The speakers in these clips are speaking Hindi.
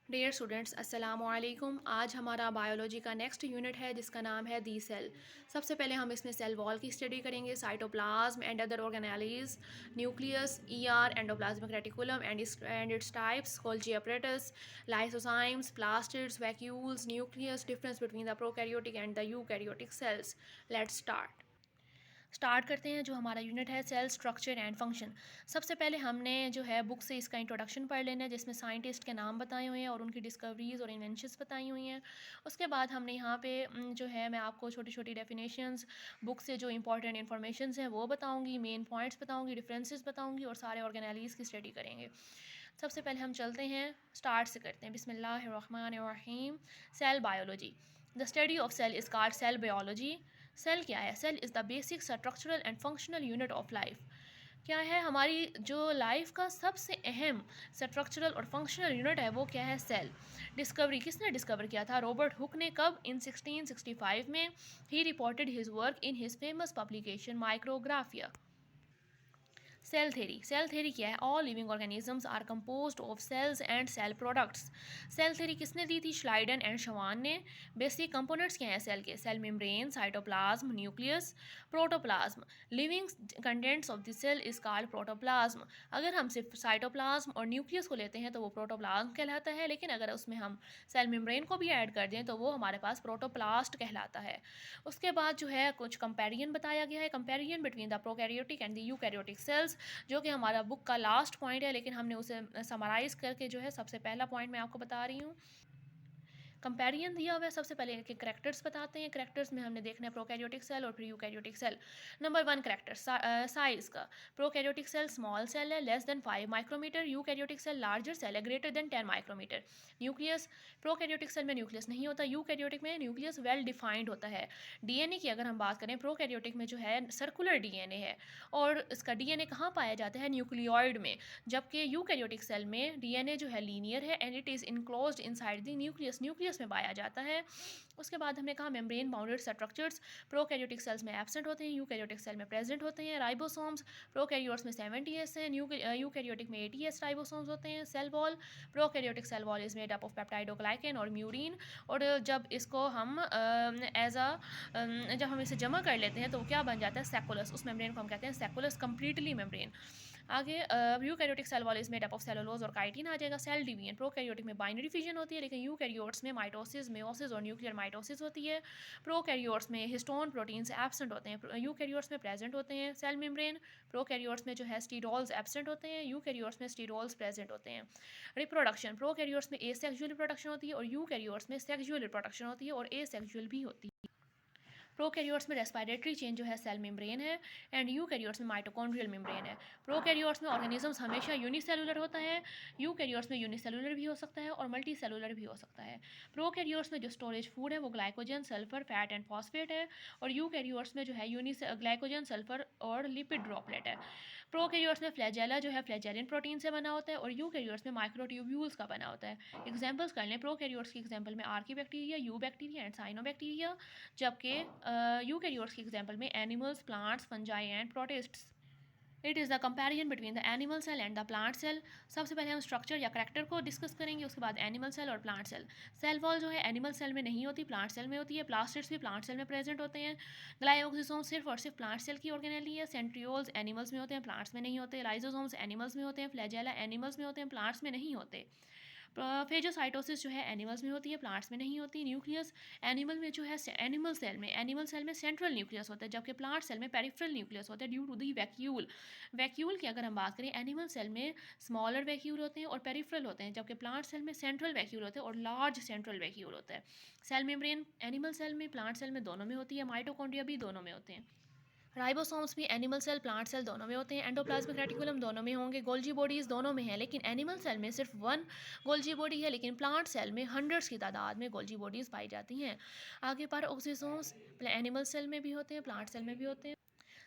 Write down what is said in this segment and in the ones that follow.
डियर स्टूडेंट्स अस्सलाम वालेकुम। आज हमारा बायोलॉजी का नेक्स्ट यूनिट है जिसका नाम है दी सेल। सबसे पहले हम इसमें सेल वॉल की स्टडी करेंगे, cytoplasm and other organelles, nucleus, ER, endoplasmic reticulum and its types, Golgi apparatus, lysozymes, plastids, vacuoles, nucleus, difference between the prokaryotic and the eukaryotic cells. Let's start करते हैं। जो हमारा यूनिट है सेल स्ट्रक्चर एंड फंक्शन। सबसे पहले हमने जो है बुक से इसका इंट्रोडक्शन पढ़ लेना है जिसमें साइंटिस्ट के नाम बताए हुए हैं और उनकी डिस्कवरीज और इन्वेंशंस बताई हुई हैं। उसके बाद हमने यहाँ पे जो है मैं आपको छोटी छोटी डेफिनेशंस बुक से जो इंपॉर्टेंट इन्फॉर्मेशन हैं वो बताऊँगी, मेन पॉइंट्स बताऊँगी, डिफरेंसेस बताऊँगी और सारे ऑर्गेनाइज की स्टडी करेंगे। सबसे पहले हम चलते हैं, स्टार्ट से करते हैं। बिस्मिल्लाहिर्रहमानिर्रहीम। Cell biology. The study of cell is called cell biology. Cell क्या है? Cell is the basic structural and functional unit of life. क्या है? हमारी जो लाइफ का सबसे अहम स्ट्रक्चरल और फंक्शनल यूनिट है वो क्या है? सेल। डिस्कवरी किसने डिस्कवर किया था? रॉबर्ट हुक ने। कब? इन 1665 में। He reported his work in his famous publication Micrographia. Cell theory क्या है? All living organisms are composed of cells and cell products. Cell theory किसने दी थी? श्लाइडन एंड शवान ने। बेसिक कंपोनेंट्स क्या हैं सेल के? Cell membrane, cytoplasm, nucleus, protoplasm. Living contents of the cell is called protoplasm. अगर हम सिर्फ साइटोप्लाज्म और न्यूक्लियस को लेते हैं तो वो प्रोटोप्लाज्म कहलाता है, लेकिन अगर उसमें हम सेल मेम्ब्रेन को भी ऐड कर दें तो वो हमारे पास प्रोटोप्लास्ट कहलाता है। उसके बाद जो है कुछ कंपेरिजन बताया गया है, comparison between the prokaryotic and the eukaryotic sales, जो कि हमारा बुक का लास्ट पॉइंट है, लेकिन हमने उसे समराइज़ करके जो है सबसे पहला पॉइंट मैं आपको बता रही हूँ। कंपेरिजन दिया हुआ है। सबसे पहले इनके करैक्टर्स बताते हैं। करैक्टर्स में हमने देखना है प्रोकैरियोटिक सेल और फिर eukaryotic cell. Number 1 character size का। प्रोकैरियोटिक सेल स्मॉल सेल है, less than 5 micrometre. Eukaryotic cell larger cell है, greater than 10 micrometre. Nucleus. Prokaryotic cell में न्यूक्लियस नहीं होता, यूकैरियोटिक में न्यूक्लियस वेल डिफाइंड होता है। डीएनए की अगर हम बात करें, प्रोकैरियोटिक में जो है सर्कुलर डीएनए है और इसका डीएनए कहाँ पाया जाता है? न्यूक्लियोइड में। जबकि यूकैरियोटिक सेल में डीएनए जो है लीनियर है and it is enclosed inside the nucleus, nucleus में पाया जाता है। उसके बाद हमने कहा membrane bounded structures prokaryotic cells में एब्सेंट होते हैं, यूकैरियोटिक सेल में प्रेजेंट होते हैं। राइबोसोम्स प्रोकैरियोट्स में 70s हैं, यूकैरियोटिक में 80s राइबोसोम्स होते हैं। Cell wall prokaryotic cell wall is made up of peptidoglycan और म्यूरिन। और जब इसको हम जब हम इसे जमा कर लेते हैं तो क्या बन जाता है? सेकुलस। उस मेम्ब्रेन को हम कहते हैं सेकुलस, कंप्लीटली मेम्ब्रेन। आगे eukaryotic cell wall is made up of cellulose और काइटिन आ जाएगा। सेल डिवीजन प्रोकैरियोटिक में बाइनरी फिजन होती है, लेकिन यूकैरियोट्स में माइटोसिस, मेयोसिस और न्यूक्लियर माइटोसिस होती है। प्रोकैरियोट्स में हिस्टोन प्रोटीन्स एब्सेंट होते हैं, यूकैरियोट्स में प्रेजेंट होते हैं। सेल मेम्ब्रेन प्रोकैरियोट्स में जो है स्टीरोल्स एब्सेंट होते हैं, यूकैरियोट्स में स्टीरोल्स प्रेजेंट होते हैं। रिप्रोडक्शन प्रोकैरियोट्स में एसेक्सुअल रिप्रोडक्शन होती है और यूकैरियोट्स में सेक्सुअल रिप्रोडक्शन होती है और एसेक्सुअल भी होती है। प्रोकैरियोट्स में रेस्पिरेटरी चेन जो है सेल मेम्ब्रेन है एंड यूकैरियोट्स में माइटोकॉन्ड्रियल मेम्ब्रेन है। प्रोकैरियोट्स में ऑर्गेनिजम्स हमेशा यूनिसेलुलर होता है, यूकैरियोट्स में यूनिसेलुलर भी हो सकता है और मल्टी सेलुलर भी हो सकता है। प्रोकैरियोट्स में जो स्टोरेज फूड है वो glycogen, sulphur, fat and phosphate है और यूकैरियोट्स में जो है ग्लाइकोजन, सल्फर और लिपिड ड्रॉपलेट है। प्रोकैरियोट्स में फ्लैजेला जो है फ्लैजेलिन प्रोटीन से बना होता है और यूकैरियोट्स में माइक्रोट्यूब्यूल्स का बना होता है। एग्जाम्पल्स कर लें प्रोकैरियोट्स की एग्जाम्पल में archaebacteria, eubacteria and cyanobacteria, जबकि यूकैरियोट्स की एग्जाम्पल में animals, plants, fungi and protists. It is the comparison between the animal cell and the plant cell. सबसे पहले हम स्ट्रक्चर या करैक्टर को डिस्कस करेंगे, उसके बाद एनिमल सेल और प्लांट सेल। सेल वॉल जो है एनिमल सेल में नहीं होती, प्लांट सेल में होती है। प्लास्टिड्स भी प्लांट सेल में प्रेजेंट होते हैं। ग्लाइकोसोम सिर्फ और सिर्फ प्लांट सेल की ऑर्गेनेली है। सेंट्रियोल्स एनिमल्स में होते हैं, प्लांट्स में नहीं होते। लाइजोसोम्स एनिमल्स में होते हैं। फ्लैजेला एनिमल्स में होते हैं, प्लांट्स में नहीं होते। फेजोसाइटोसिस जो है एनिमल्स में होती है, प्लांट्स में नहीं होती। न्यूक्लियस एनिमल में जो है एनिमल सेल में सेंट्रल न्यूक्लियस होता है, जबकि प्लांट सेल में पेरिफेरल न्यूक्लियस होता है due to the vacuole. Vacuole की अगर हम बात करें, एनिमल सेल में स्मॉलर वैक्यूल होते हैं और पेरिफेरल होते हैं, जबकि प्लांट सेल में सेंट्रल वैक्यूल होते हैं और लार्ज सेंट्रल वैक्यूल होता है। सेल मेम्ब्रेन एनिमल सेल में, प्लांट सेल में दोनों में होती है। माइटोकॉन्ड्रिया भी दोनों में होते हैं। राइबोसोम्स भी एनिमल सेल, प्लांट सेल दोनों में होते हैं। एंडोप्लाज्मिक रेटिकुलम दोनों में होंगे। गोल्जी बॉडीज़ दोनों में है, लेकिन एनिमल सेल में सिर्फ वन गोल्जी बॉडी है, लेकिन प्लांट सेल में हंड्रेड्स की तादाद में गोल्जी बॉडीज़ पाई जाती हैं। आगे पर ऑक्सीसोम्स एनिमल सेल में भी होते हैं, प्लांट सेल में भी होते हैं।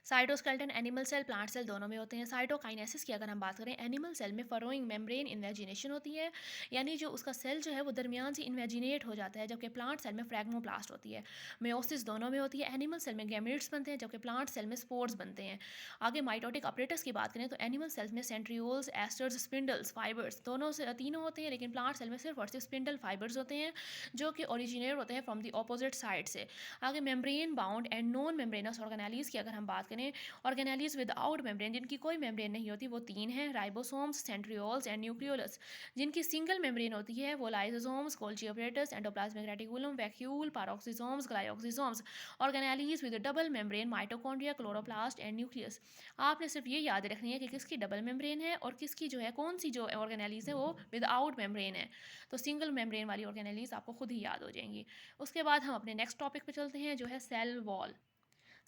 Cytoskeleton animal cell plant cell दोनों में होते हैं। साइटोकाइनेसिस की अगर हम बात करें, एनिमल सेल में फरोइंग मेम्ब्रेन इन्वेजिनेशन होती है, यानी जो उसका सेल जो है वो दरमियान से इन्वेजिनेट हो जाता है, जबकि प्लांट सेल में फ्रैगमोप्लास्ट होती है। मेयोसिस दोनों में होती है। एनिमल सेल में गैमेट्स बनते हैं, जबकि प्लांट सेल में स्पोर्स बनते हैं। आगे माइटोटिक अपरेटस की बात करें तो एनिमल सेल्स में सेंट्रियोल्स, एस्टर्स, स्पिंडल्स, फाइबर्स दोनों से तीनों होते हैं, लेकिन प्लांट सेल में सिर्फ और सिर्फ स्पिंडल फाइबर्स होते हैं, जो कि ओरिजिनेट होते हैं फ्रॉम द ऑपोजिट साइड से। आगे membrane bound and non membranes organelles की अगर हम बात करें, ऑर्गेनेलीज विदाउट मेम्ब्रेन जिनकी कोई मेम्ब्रेन नहीं होती वो तीन हैं, राइबोसोम्स, सेंट्रियोल्स एंड न्यूक्लियोलस। जिनकी सिंगल मेम्ब्रेन होती है वो lysosomes, Golgi apparatus, endoplasmic reticulum, vacuole, peroxisomes, glyoxysomes. Organelles with double membrane, mitochondria, chloroplast and nucleus. आपने सिर्फ ये याद रखनी है कि किसकी डबल मेम्ब्रेन है और किसकी जो है कौन सी जो ऑर्गेनेलीज है वो विदाउट मेम्ब्रेन है। तो सिंगल मेम्ब्रेन वाली ऑर्गेनेलीज आपको खुद ही याद हो जाएंगी। उसके बाद हम अपने नेक्स्ट टॉपिक पे चलते हैं, जो है cell wall.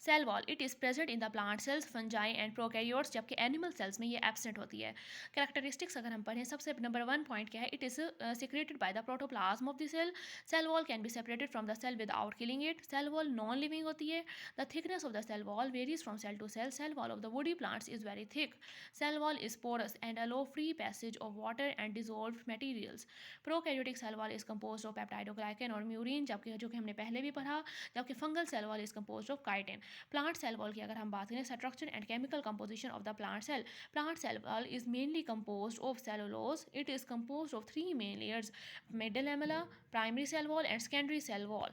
Cell wall it is present in the plant cells, fungi and prokaryotes, जबकि एनिमल सेल्स में ये एब्सेंट होती है। कैरेक्टरिस्टिक्स अगर हम पढ़ें, सबसे नंबर वन पॉइंट क्या है, it is secreted by the protoplasm of the cell. Cell wall can be separated from the cell without killing it. Cell wall non living होती है। The thickness of the cell wall varies from cell to cell. Cell wall of the woody plants is very thick. Cell wall is porous and allow free passage of water and dissolve materials. Prokaryotic cell wall is compose of peptidoglycan और म्यूरिन, जबकि जो कि हमने पहले भी पढ़ा, जबकि fungal cell wall is compose of chitin. Plant cell wall की अगर हम बात करें, structure and chemical composition of the plant cell. Plant cell wall is mainly composed of cellulose. It is composed of three main layers, middle lamella, primary cell wall and secondary cell wall.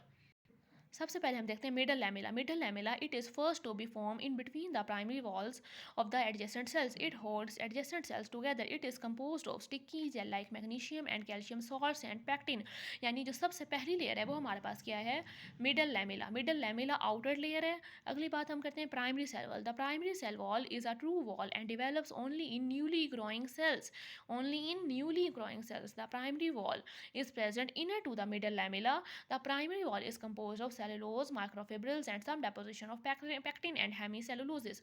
सबसे पहले हम देखते हैं middle lamella. Middle lamella it is first to be form in between the primary walls of the adjacent cells. It holds adjacent cells together. It is composed of sticky gel like magnesium and calcium salts and pectin. यानी जो सबसे पहली लेयर है वो हमारे पास क्या है, middle lamella. Middle lamella outer layer है। अगली बात हम करते हैं primary cell wall. The primary cell wall is a true wall and develops only in newly growing cells. Only in newly growing cells. The primary wall is present inner to the middle lamella. The primary wall is composed of cellulose, microfibrils and some deposition of pectin and hemicelluloses.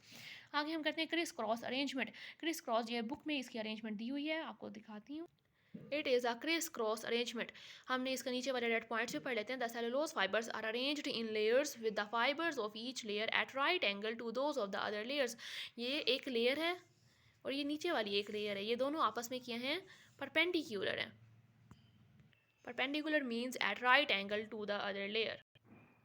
आगे हम करते हैं criss cross arrangement. Criss cross, ये बुक में इसकी अरेंजमेंट दी हुई है, आपको दिखाती हूँ। It is a criss cross arrangement. हमने इसका नीचे वाले रेड पॉइंट्स भी पढ़ लेते हैं। The cellulose fibres are arranged in layers with the fibres of each layer at right angle to those of the other layers. ये एक लेयर है और ये नीचे वाली एक लेयर है, ये दोनों आपस में क्या हैं, परपेंडिकुलर हैं। Perpendicular means at right angle to the other layer.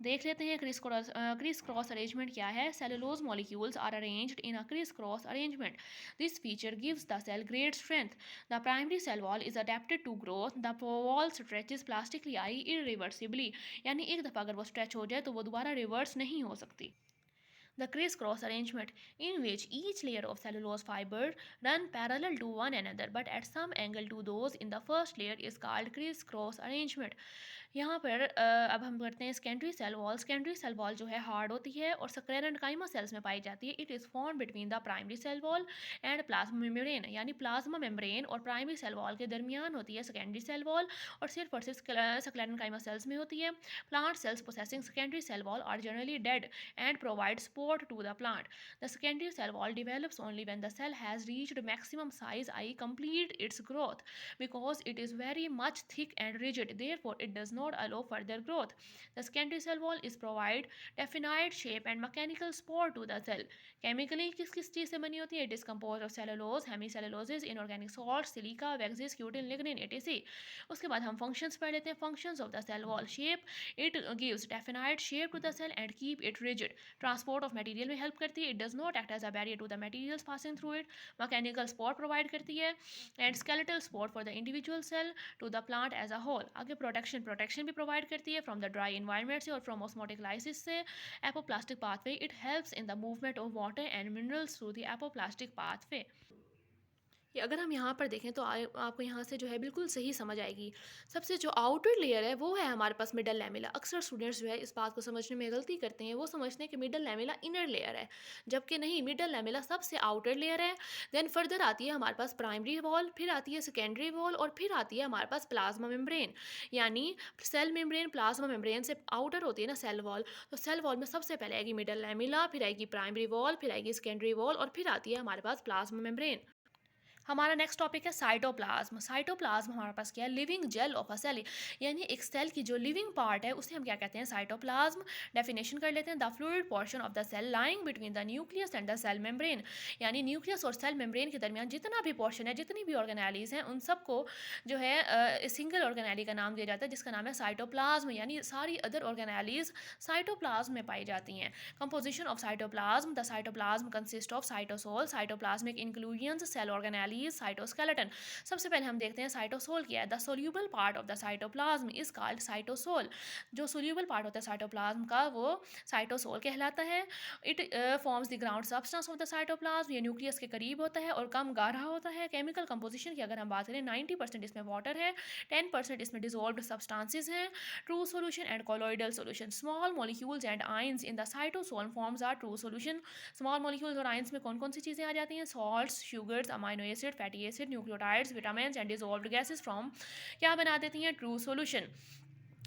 देख लेते हैं क्रिस क्रॉस अरेंजमेंट क्या है। Cellulose molecules are arranged in a criss cross arrangement. This feature gives the cell great strength. The primary cell wall is adapted to growth. The wall stretches plastically I irreversibly. यानी एक दफ़ा अगर वो स्ट्रेच हो जाए तो वो दोबारा रिवर्स नहीं हो सकती। The criss-cross arrangement, in which each layer of cellulose fiber run parallel to one another but at some angle to those in the first layer, is called criss-cross arrangement. यहाँ पर अब हम करते हैं secondary cell wall. Secondary cell wall जो है हार्ड होती है और स्क्लेरेंकाइमा सेल्स में पाई जाती है। It is form between the primary cell wall and plasma membrane, यानी प्लाज्मा मेम्ब्रेन और प्राइमरी सेल वॉल के दरमियान होती है सेकेंडरी सेल वॉल, और सिर्फ स्क्लेरेंकाइमा सेल्स में होती है। Plant cells possessing secondary cell wall are generally dead and provide support to the plant. The secondary cell wall develops only when the cell has reached maximum size, i.e. complete its growth, because it is very much thick and rigid. Therefore, it does not allow further growth. The secondary cell wall is provide definite shape and mechanical support to the cell. Chemically किस चीज़ से बनी होती है? It is composed of cellulose, hemicelluloses, inorganic salts, silica, waxes, cutin, lignin, etc. उसके बाद हम functions पढ़ लेते हैं। Functions of the cell wall. Shape, it gives definite shape to the cell and keep it rigid. Transport of material में हेल्प करती है। It does not act as a barrier to the materials passing through it. Mechanical support provide करती है and skeletal support for the individual cell to the plant as a whole. आगे प्रोटेक्शन भी प्रोवाइड करती है फ्रॉम द ड्राई इन्वायरमेंट से और फ्रॉम ऑस्मोटिक लाइसिस से। Apoplastic pathway, it helps in the movement of water and minerals through the apoplastic pathway. ये अगर हम यहाँ पर देखें तो आपको यहाँ से जो है बिल्कुल सही समझ आएगी। सबसे जो आउटर लेयर है वो है हमारे पास मिडल लैमेला। अक्सर स्टूडेंट्स जो है इस बात को समझने में गलती करते हैं, वो समझते हैं कि मिडल लैमेला इनर लेयर है, जबकि नहीं, मिडल लैमेला सबसे आउटर लेयर है। देन फर्दर आती है हमारे पास प्राइमरी वॉल, फिर आती है सेकेंडरी वॉल और फिर आती है हमारे पास प्लाज्मा मेम्ब्रेन। यानी सेल मेम्ब्रेन प्लाज्मा मेम्ब्रेन से आउटर होती है ना सेल वॉल, तो सेल वॉल में सबसे पहले आएगी मिडल लैमेला, फिर आएगी प्राइमरी वॉल, फिर आएगी सेकेंडरी वॉल और फिर आती है हमारे पास प्लाज्मा मेम्ब्रेन। हमारा नेक्स्ट टॉपिक है साइटोप्लाज्म। साइटोप्लाज्म हमारे पास क्या है, living gel of a cell, यानी एक सेल की जो लिविंग पार्ट है उसे हम क्या कहते हैं, साइटोप्लाज्म। डेफिनेशन कर लेते हैं, the fluid portion of the cell lying between the nucleus and the cell membrane, यानी न्यूक्लियस और सेल मेम्ब्रेन के दरमियान जितना भी पोर्शन है, जितनी भी ऑर्गेनेलीज हैं, उन सबको जो है सिंगल ऑर्गेनेली का नाम दिया जाता है जिसका नाम है साइटोप्लाज्म, यानी सारी अदर ऑर्गेनेलीज साइटोप्लाज्म में पाई जाती हैं। Composition of cytoplasm, the cytoplasm consist of cytosol, cytoplasmic inclusions, cell organelles, cytoskeleton. सबसे पहले हम देखते हैं साइटोसोल क्या है। The soluble part of the cytoplasm is called cytosol. जो सोल्यूबल पार्ट होता है साइटोप्लाज्म का वो साइटोसोल कहलाता है। It forms the ground substance of the cytoplasm, ये न्यूक्लियस के करीब होता है और कम गाढ़ा होता है। केमिकल कंपोजिशन की अगर हम बात करें, 90% इसमें वाटर है, 10% इसमें डिजोल्व्ड सब्सटेंसेस हैं। True solution and colloidal solution, small molecules and ions in the cytosol forms are true solution. Small molecules और आयंस में कौन कौन सी चीज़ें आ जाती हैं, salts, sugars, amino acid, fatty acid, nucleotides, vitamin and dissolved gases from क्या बना देती हैं, ट्रू सॉल्यूशन।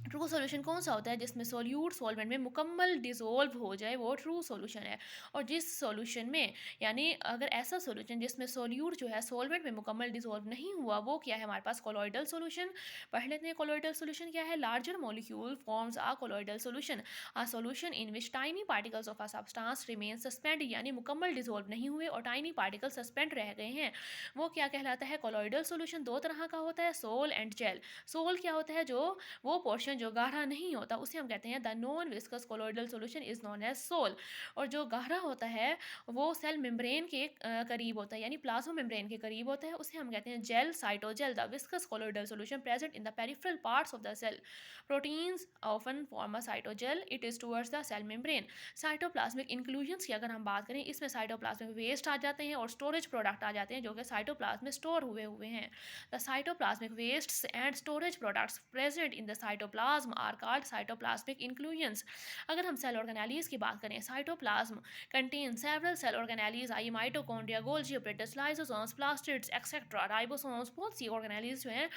ट्रू सॉल्यूशन कौन सा होता है, जिसमें सोल्यूट सॉल्वेंट में मुकम्मल डिसोल्व हो जाए, वो ट्रू सॉल्यूशन है। और जिस सॉल्यूशन में, यानी अगर ऐसा सॉल्यूशन जिसमें सोल्यूट जो है सॉल्वेंट में मुकम्मल डिसोल्व नहीं हुआ, वो क्या है हमारे पास, कोलॉइडल सॉल्यूशन। पढ़ लेते हैं कोलॉइडल सॉल्यूशन क्या है। Larger molecule forms a colloidal solution, a solution in which tiny particles of a substance remain suspend, यानी मुकम्मल डिसोल्व नहीं हुए और टाइनी पार्टिकल सस्पेंड रह गए हैं, वो क्या कहलाता है, कोलॉइडल सॉल्यूशन। दो तरह का होता है, सोल एंड जेल। सोल क्या होता है, जो वो पोर्शन जो गाढ़ा नहीं होता उसे हम कहते हैं the non viscous colloidal solution is known as sol. और जो गाढ़ा होता है वो सेल मेम्ब्रेन के करीब होता है, यानी प्लाज्मा मेम्ब्रेन के करीब होता है, उसे हम कहते हैं gel, cytogel. The viscous colloidal solution present in the peripheral parts of the cell, proteins often form a cytogel, it is towards the cell membrane. Cytoplasmic inclusions की अगर हम बात करें, इसमें साइटोप्लाज्मिक वेस्ट आ जाते हैं और स्टोरेज प्रोडक्ट आ जाते हैं जो कि साइटोप्लाज्म में स्टोर हुए हुए हैं। The cytoplasmic wastes and storage products present in the cytoplasm are called cytoplasmic inclusions. अगर हम सेल ऑर्गेनेलीज की बात करें, cytoplasm contains several cell organelles, i mitochondria, Golgi apparatus, lysosomes, plastids et cetera, ribosomes, बहुत सी ऑर्गेनेलीज जो हैं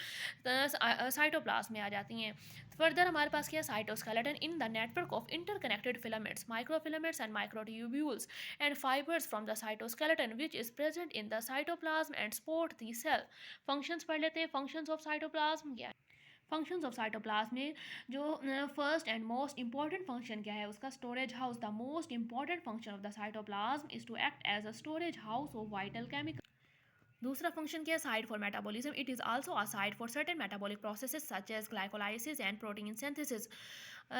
साइटोप्लाज्म में आ जाती हैं। फर्दर हमारे पास क्या है, cytoskeleton in the network of interconnected filaments, microfilaments and microtubules and fibers from the cytoskeleton which is present in the cytoplasm and support the cell. Functions पढ़ लेते हैं। फंक्शंस ऑफ साइटोप्लाज्म क्या है। फंक्शंस ऑफ साइटोप्लाज्म में जो first and most important function क्या है उसका, storage house. The most important function of the cytoplasm is to act as a storage house of vital chemical. दूसरा फंक्शन क्या है, site for metabolism. It is also a site for certain metabolic processes such as glycolysis and protein synthesis.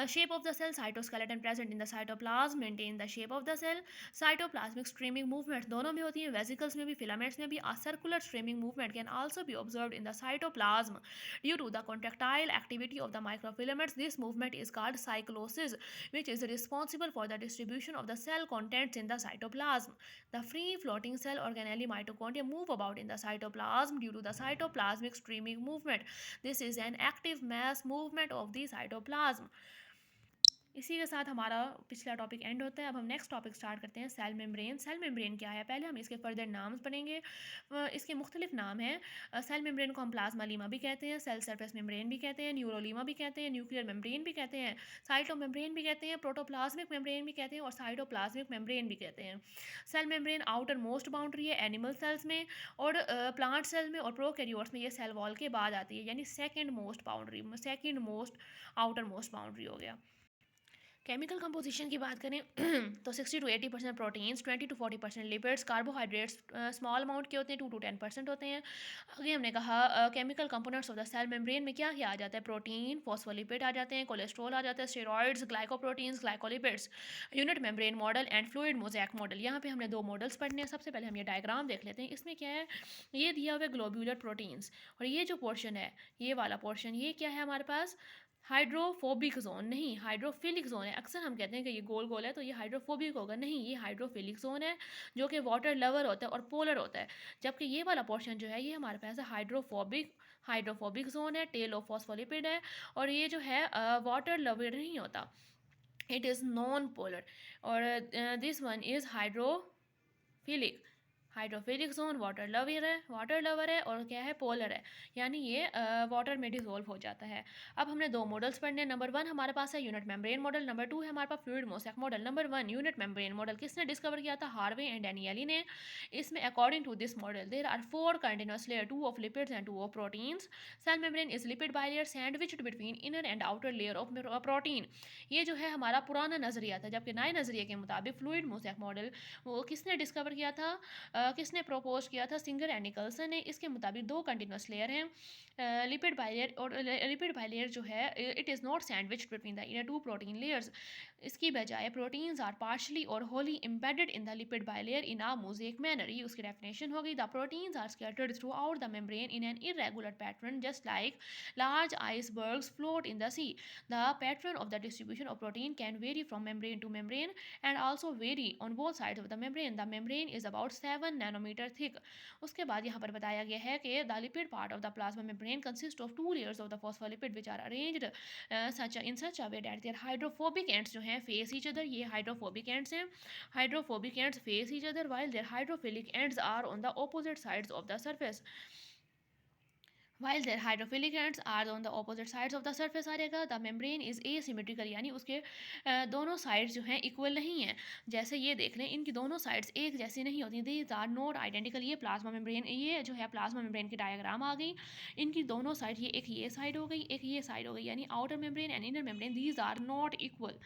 Shape of the cell, cytoskeleton present in the cytoplasm maintain the shape of the cell. Cytoplasmic streaming movements दोनों में होती हैं, vesicles में भी, filaments में भी। A circular streaming movement can also be observed in the cytoplasm due to the contractile activity of the microfilaments. This movement is called cyclosis, which is responsible for the distribution of the cell contents in the cytoplasm. The free floating cell organelle mitochondria move about in the cytoplasm due to the cytoplasmic streaming movement. This is an active mass movement of the cytoplasm. इसी के साथ हमारा पिछला टॉपिक एंड होता है। अब हम नेक्स्ट टॉपिक स्टार्ट करते हैं, सेल मेम्ब्रेन। सेल मेम्ब्रेन क्या है, पहले हम इसके फर्दर नाम्स पढ़ेंगे। इसके मुख्तलिफ नाम हैं। सेल मेम्ब्रेन को हम प्लाज्मा लीमा भी कहते हैं, सेल सरफेस मेम्ब्रेन भी कहते हैं, न्यूरोलीमा भी कहते हैं, न्यूक्लियर मेम्ब्रेन भी कहते हैं, साइटो मेम्ब्रेन भी कहते हैं, प्रोटोप्लाज्मिक मेम्ब्रेन भी कहते हैं और साइटोप्लाज्मिक मेम्ब्रेन भी कहते हैं। Cell membrane outermost boundary है एनिमल सेल्स में और प्लांट सेल में और प्रोकैरियोट्स में ये सेल वॉल के बाद आती है, यानी second most boundary, second most outer most boundary हो गया। केमिकल कंपोजिशन की बात करें तो 60 to 80% proteins, 20 to 40% lipids, carbohydrates small amount के होते हैं, 2 to 10% होते हैं। आगे हमने कहा chemical components of the cell membrane में क्या क्या आ जाता है, प्रोटीन, फॉस्फोलिपिड आ जाते हैं, कोलेस्ट्रॉल आ जाता है, steroids, glycoproteins, glycolipids, unit membrane model and fluid mosaic model. यहाँ पे हमने दो मॉडल्स पढ़ने हैं। सबसे पहले हम ये डायग्राम देख लेते हैं। इसमें क्या है, ये दिया हुआ है ग्लोब्यूलर प्रोटीन्स और ये जो पोर्शन है, ये वाला पोर्शन, ये क्या है हमारे पास, हाइड्रोफोबिक जोन नहीं, हाइड्रोफिलिक जोन है। अक्सर हम कहते हैं कि ये गोल गोल है तो ये हाइड्रोफोबिक होगा, नहीं, ये हाइड्रोफिलिक जोन है जो कि वाटर लवर होता है और पोलर होता है। जबकि ये वाला पोर्शन जो है ये हमारे पास है हाइड्रोफोबिक, हाइड्रोफोबिक जोन है, टेल ऑफ फॉस्फोलिपिड है और ये जो है वाटर लवर नहीं होता, इट इज़ नॉन पोलर। और this one is hydrophilic. Hydrophilic zone water lover है और क्या है, पोलर है, यानी ये वाटर में डिजोल्व हो जाता है। अब हमने दो मॉडल्स पढ़ने हैं। नंबर वन हमारे पास है unit membrane model, number two है हमारे पास fluid mosaic model. Number one unit membrane model किसने डिस्कवर किया था? हार्वे एंड डैनियली ने। इसमें according to this model there are four continuous layer, two of lipids and two of proteins. Cell membrane is lipid bilayer sandwiched between inner and outer layer of protein. ये जो है हमारा पुराना नजरिया था, जबकि नए नजरिए के मुताबिक फ्लूइड मोसैक मॉडल वो किसने डिस्कवर किया था, किसने प्रपोज किया था? सिंगर एंड निकल्सन ने। इसके मुताबिक दो कंटिन्यूस लेयर हैं लिपिड बाइलेयर, और लिपिड बाइलेयर जो है it is not sandwiched between the inner two protein layers. इसकी बजाय प्रोटीन्स आर पार्शली और wholly embedded in the lipid bilayer in a mosaic manner. ये उसकी डेफिनेशन होगी। The proteins are scattered throughout the membrane in an irregular pattern just like large icebergs float in the sea. The pattern of the distribution of protein can vary from membrane to membrane and also vary on both sides of the membrane. The membrane is about 7 nanometer thick. उसके बाद यहाँ पर बताया गया है कि the lipid part of the plasma membrane consists of two layers of the phospholipid which are arranged in such a way that their hydrophobic ends जो हैं face each other. ये hydrophobic ends हैं, hydrophobic ends face each other while their hydrophilic ends are on the opposite sides of the surface. While their hydrophilic ends are on the opposite sides of the surface area, the membrane is asymmetrical, यानी उसके दोनों साइड्स जो हैं इक्वल नहीं हैं। जैसे ये देख लें, इनकी दोनों साइड्स एक जैसी नहीं होती। These are not identical. ये प्लाज्मा मेम्ब्रेन, ये जो है प्लाज्मा मेम्ब्रेन की डायग्राम आ गई। इनकी दोनों साइड, ये एक ये साइड हो गई, एक ये साइड हो गई, यानी outer membrane and inner membrane, these are not equal.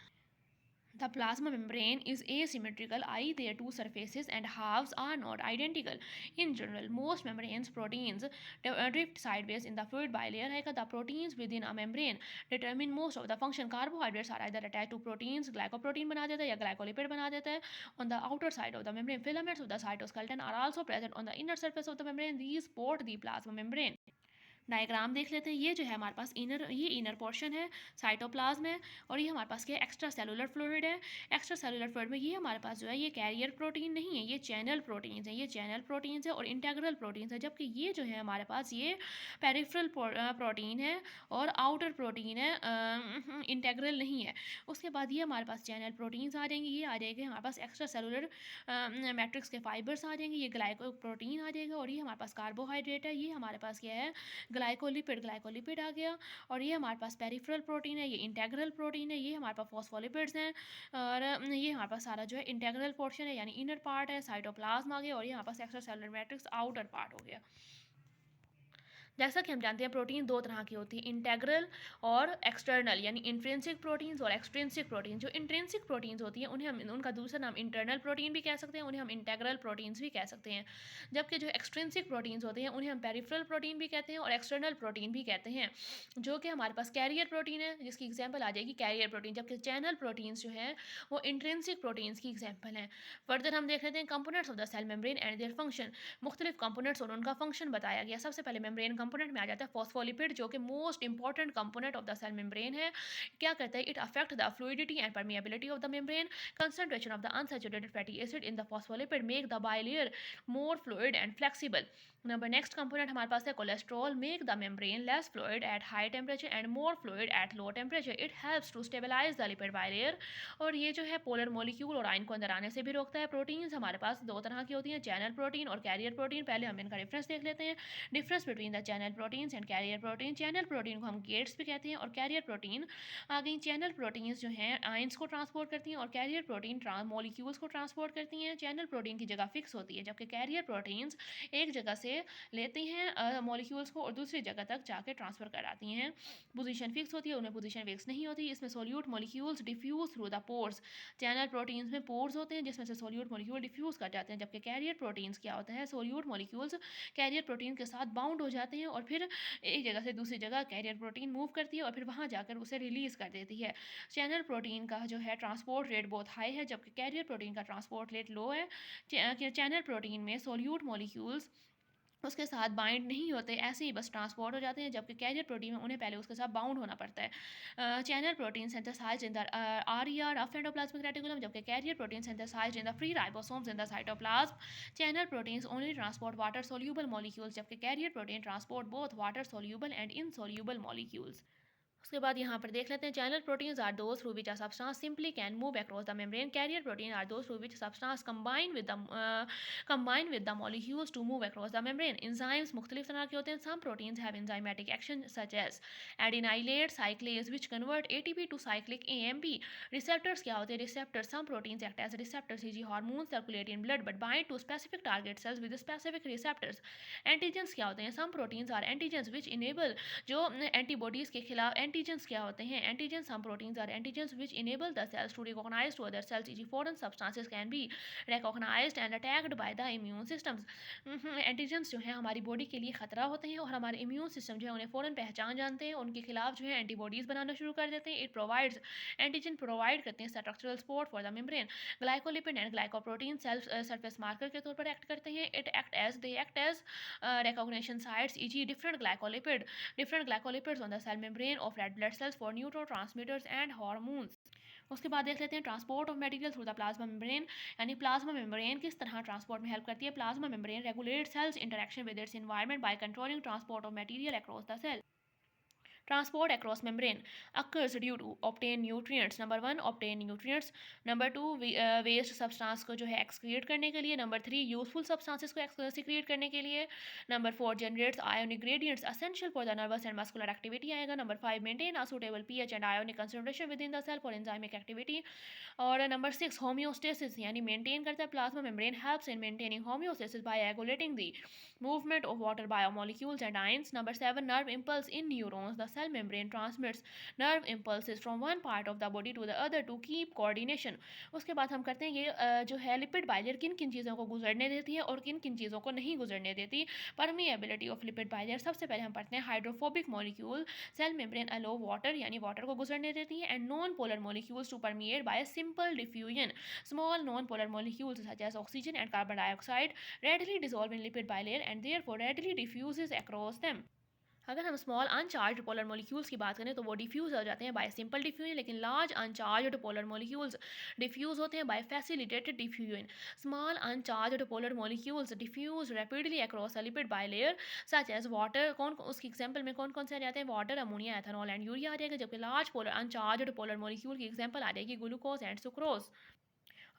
The plasma membrane is asymmetrical, i.e. their two surfaces and halves are not identical. In general, most membranes proteins drift sideways in the fluid bilayer. The proteins within a membrane determine most of the function. Carbohydrates are either attached to proteins, glycoprotein बना देता है या glycolipid बना देता है. On the outer side of the membrane, filaments of the cytoskeleton are also present on the inner surface of the membrane. These support the plasma membrane. Diagram देख लेते हैं। ये जो है हमारे पास इनर पोर्शन है, साइटोप्लाज्म है, और ये हमारे पास क्या है, एक्स्ट्रा सेलुलर फ्लूइड है। एक्स्ट्रा सेलुलर फ्लूइड में ये हमारे पास जो है ये कैरियर प्रोटीन नहीं है, ये चैनल प्रोटीन्स है, ये चैनल प्रोटीन्स है और इंटेग्रल प्रोटीन्स है। जबकि ये जो है हमारे पास ये पेरिफेरल प्रोटीन है और आउटर प्रोटीन है, इंटेग्रल नहीं है। उसके बाद ये हमारे पास चैनल प्रोटीन्स आ जाएंगे, ये आ जाएंगे हमारे पास एक्स्ट्रा सेलुलर मैट्रिक्स के फाइबर्स आ जाएंगे, ये ग्लाइको प्रोटीन आ जाएगा, और ये हमारे पास कार्बोहाइड्रेट है, ये हमारे पास क्या है, ग्लाइकोलिपिड आ गया। और ये हमारे पास पेरिफेरल प्रोटीन है, ये इंटेग्रल प्रोटीन है, ये हमारे पास फॉस्फोलिपिड्स हैं, और ये हमारे पास सारा जो है इंटेग्रल पोर्शन है, यानी इनर पार्ट है, साइटोप्लाज्म आ गया, और ये हमारे पास extra cellular matrix outer part हो गया। जैसा कि हम जानते हैं प्रोटीन दो तरह की होती है, इंटेग्रल और एक्सटर्नल, यानी इंट्रिंसिक प्रोटीन्स और एक्सट्रिंसिक प्रोटीन। जो इंट्रिंसिक प्रोटीन्स होती हैं उन्हें हम, उनका दूसरा नाम इंटरनल प्रोटीन भी कह सकते हैं, उन्हें हम इंटेग्रल प्रोटीन्स भी कह सकते हैं। जबकि जो एक्सट्रिंसिक प्रोटीन्स होते हैं उन्हें हम पेरिफेरल प्रोटीन भी कहते हैं और एक्सटर्नल प्रोटीन भी कहते हैं। जो कि हमारे पास कैरियर प्रोटीन है, जिसकी एग्जाम्पल आ जाएगी कैरियर प्रोटीन। जबकि चैनल प्रोटीन्स जो है वो इंट्रिंसिक प्रोटीन्स की एग्जाम्पल हैं। फर्दर हम देख लेते हैं components of the cell membrane and their function. मुख्तलिफ कंपोनेंट्स और उनका फंक्शन बताया गया। सबसे पहले मेम्ब्रेन कंपोनेंट में आ जाता है फॉस्फोलिपिड, जो कि most important component of the cell membrane है। क्या करता है, it affect the fluidity and permeability of the membrane. Concentration of the unsaturated fatty acid in the phospholipid make the bilayer more fluid and flexible. Number next component हमारे पास है cholesterol, make the membrane less fluid at high temperature and more fluid at low temperature. It helps to stabilise the lipid bilayer, और ये जो है पोलर मॉलिक्यूल और आयन को अंदर आने से भी रोकता है। प्रोटीन्स हमारे पास दो तरह की होती हैं, चैनल प्रोटीन और कैरियर प्रोटीन। पहले हम इनका डिफरेंस देख लेते हैं। Difference between the channel proteins and carrier protein. Channel protein को हम गेट्स भी कहते हैं, और कैरियर प्रोटीन आ गई। चैनल प्रोटीन्स जो हैं आयंस को ट्रांसपोर्ट करती हैं और कैरियर प्रोटीन मॉलिक्यूल्स को ट्रांसपोर्ट करती हैं। चैनल प्रोटीन की जगह फिक्स होती है, जबकि कैरियर प्रोटीन्स एक जगह से लेती हैं मॉलिक्यूल्स को और दूसरी जगह तक जाके ट्रांसफर कराती हैं। पोजीशन फिक्स होती है, उनमें पोजीशन फिक्स नहीं होती। इसमें solute molecules diffuse through the pores. Channel proteins में पोर्स होते हैं जिसमें से सोल्यूट मॉलिक्यूल डिफ्यूज कर जाते हैं, जबकि कैरियर प्रोटीन्स क्या होता है, सोल्यूट मॉलिक्यूल्स कैरियर प्रोटीन के साथ बाउंड हो जाते हैं और फिर एक जगह से दूसरी जगह कैरियर प्रोटीन मूव करती है और फिर वहाँ जाकर उसे रिलीज़ कर देती है। चैनल प्रोटीन का जो है ट्रांसपोर्ट रेट बहुत हाई है, जबकि कैरियर प्रोटीन का ट्रांसपोर्ट रेट लो है। चैनल प्रोटीन में सोल्यूट मॉलिक्यूल्स उसके साथ बाइंड नहीं होते, ऐसे ही बस ट्रांसपोर्ट हो जाते हैं, जबकि कैरियर प्रोटीन में उन्हें पहले उसके साथ बाउंड होना पड़ता है। Channel protein synthesised in the RER of endoplasmic reticulum, जबकि carrier protein synthesised in the free ribosomes in the cytoplasm. Channel proteins only transport water soluble molecules, जबकि carrier protein transport both water soluble and insoluble molecules. उसके बाद यहाँ पर देख लेते हैं channel proteins are those through which a substance simply can move across the membrane. Carrier protein are those through which substance combine with the molecules to move across the membrane. Enzymes मुख्तलिफ तरह के होते हैं। Some proteins have enzymatic action such as adenylate cyclase which convert ATP to cyclic AMP. Receptors क्या होते हैं? Receptors some proteins act as receptors e g. Hormone circulate in blood but bind to specific target cells with specific receptors. Antigens क्या होते हैं? Some proteins are antigens which enable जो एंटीबॉडीज के खिलाफ। एंटीजेंस क्या होते हैं? Antigens some proteins are antigens which enable the cells to recognise to other cells e g. Foreign substances can be recognised and attacked by the immune systems. Antigens जो है हमारी बॉडी के लिए खतरा होते हैं और हमारे इम्यून सिस्टम जो है उन्हें फ़ौरन पहचान जानते हैं, उनके खिलाफ जो है एंटीबॉडीज़ बनाना शुरू कर देते हैं। इट प्रोवाइड्स एंटीजन प्रोवाइड करते हैं structural support for the membrane. Glycolipid and glycoprotein self surface marker के तौर पर एक्ट करते हैं। They act as recognition sites, e.g. different glycolipids on the cell membrane of red blood cells for neurotransmitters and hormones. उसके बाद देख लेते हैं transport of material through the plasma membrane, यानी प्लाज्मा मेम्ब्रेन किस तरह ट्रांसपोर्ट में हेल्प करती है। Plasma membrane regulate cells interaction with its environment by controlling transport of material across the cell. Transport across membrane occurs due to obtain nutrients. Number 1 obtain nutrients. Number 2 waste substance को जो है excrete करने के लिए. Number 3 useful substances को secrete करने के लिए. Number 4 generates ionic gradients essential for the nervous and muscular activity आएगा. Number 5 maintain a suitable pH and ionic concentration within the cell for enzymic activity. और नंबर 6 homeostasis यानी मेंटेन करता है. Plasma membrane helps in maintaining homeostasis by regulating the movement of water biomolecules and ions. Number 7 nerve impulse in neurons. The cell membrane transmits nerve impulses from one part of the body to the other to keep coordination. उसके बाद हम करते हैं ये जो है लिपिड बाइलर किन किन चीज़ों को गुजरने देती है और किन किन चीज़ों को नहीं गुजरने देती. Permeability of lipid bilayer. सबसे पहले हम पढ़ते हैं hydrophobic molecule cell membrane allow water यानी वाटर को गुजरने देती है and non polar molecules to permeate by simple diffusion. Small non-polar molecules such as oxygen and carbon dioxide readily dissolve in lipid bilayer and therefore readily diffuses across them. अगर हम स्मॉल अनचार्ज पोलर मॉलिक्यूल्स की बात करें तो वो डिफ्यूज़ हो जाते हैं बाय सिंपल डिफ्यूजन, लेकिन large uncharged polar molecules diffuse होते हैं by facilitated diffusion. Small uncharged polar molecules diffuse rapidly across a lipid bilayer such as water. कौन उसकी एग्जांपल में कौन कौन से आ जाते हैं? Water, ammonia, ethanol and urea आ जाएगा. जबकि large polar uncharged polar molecule की एग्जांपल आ जाएगी glucose and sucrose.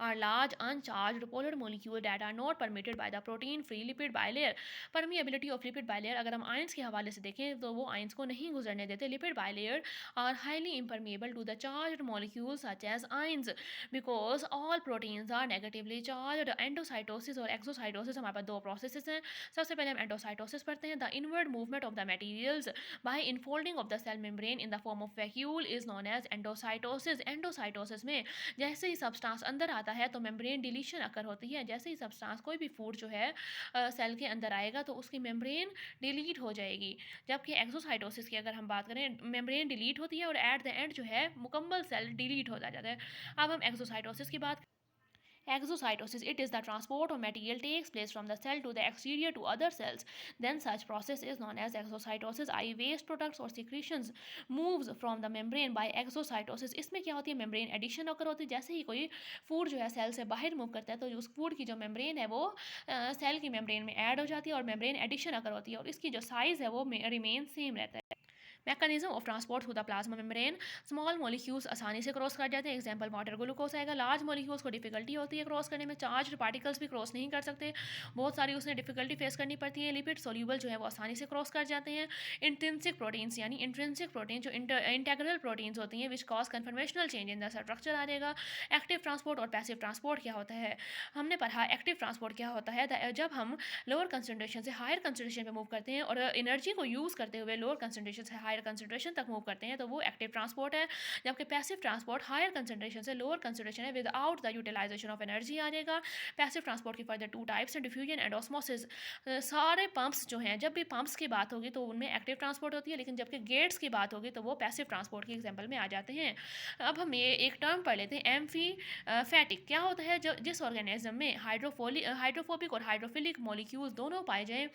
Are large uncharged polar molecules that are not permitted by the protein free lipid bilayer. Permeability of lipid bilayer अगर हम आयंस के हवाले से देखें तो वो आयंस को नहीं गुजरने देते. Lipid bilayer are highly impermeable to the charged molecules such as ions because all proteins are negatively charged. Endocytosis और एक्सोसाइटोसिस हमारे पास दो प्रोसेसेस हैं. सबसे पहले हम एंडोसाइटोसिस पढ़ते हैं. The inward movement of the materials by infolding of the cell membrane in the form of vacuole is known as endocytosis. Endocytosis में जैसे ही सब्सटेंस अंदर आता है तो मेम्ब्रेन डिलीशन अकर होती है. जैसे ही सब्सटेंस कोई भी फूड जो है सेल के अंदर आएगा तो उसकी मेम्ब्रेन डिलीट हो जाएगी. जबकि एक्सोसाइटोसिस की अगर हम बात करें मेम्ब्रेन डिलीट होती है और एट द एंड जो है मुकम्मल सेल डिलीट हो जाता है. अब हम एक्सोसाइटोसिस की बात. Exocytosis, it is the transport of material takes place from the cell to the exterior to other cells. Then such process is known as exocytosis. I waste products or secretions moves from the membrane by exocytosis. इसमें क्या होती है? मेम्ब्रेन एडिशन अकर होती है. जैसे ही कोई फूड जो है सेल से बाहर मूव करता है तो उस फूड की जो मेम्ब्रेन है वो सेल की मेम्ब्रेन में ऐड हो जाती है और मेम्ब्रेन एडिशन अकर होती है और इसकी जो साइज़ है वो रिमेन सेम रहता है. Mechanism of transport through the plasma membrane. Small molecules आसानी से क्रॉस कर जाते हैं. एग्जांपल वाटर, ग्लूकोज आएगा. लार्ज मॉलिक्यूल्स को डिफिकल्टी होती है क्रॉस करने में. चार्ज पार्टिकल्स भी क्रॉस नहीं कर सकते, बहुत सारी उसने डिफिकल्टी फेस करनी पड़ती है. लिपिड सोल्यूबल जो है वो आसानी से क्रॉस कर जाते हैं. इंट्रिंसिक प्रोटीन्स यानी इंट्रिंसिक प्रोटीन जो इंटेग्रल प्रोटीन्स होती हैं which cause conformational change in the structure आ जाएगा. एक्टिव ट्रांसपोर्ट और पैसिव ट्रांसपोर्ट क्या होता है? हमने पढ़ा एक्टिव ट्रांसपोर्ट क्या होता है. जब हम लोअर कंसनट्रेशन से हायर कंसनट्रेशन पे मूव करते हैं और एनर्जी को यूज़ करते हुए लोअर कंसनट्रेशन से हायर कंसनट्रेशन तक मूव करते हैं तो वो एक्टिव ट्रांसपोर्ट है. जबकि पैसिव ट्रांसपोर्ट हायर कंसंट्रेशन से लोअर कंसंट्रेशन है without the utilisation of energy आ जाएगा. पैसिव ट्रांसपोर्ट की फर्दर टू टाइप्स हैं, डिफ्यूजन एंड ऑस्मोसिस. सारे पंप्स जो हैं जब भी पंप्स की बात होगी तो उनमें एक्टिव ट्रांसपोर्ट होती है, लेकिन जबकि गेट्स की बात होगी तो वो पैसिव ट्रांसपोर्ट की एग्जाम्पल में आ जाते हैं. अब हम ये एक टर्म पढ़ लेते हैं एम्फीफैटिक. क्या होता है? जो जिस ऑर्गेनिज्म में हाइड्रोफोबिक और हाइड्रोफिलिक मॉलिक्यूल्स दोनों पाए जाएँ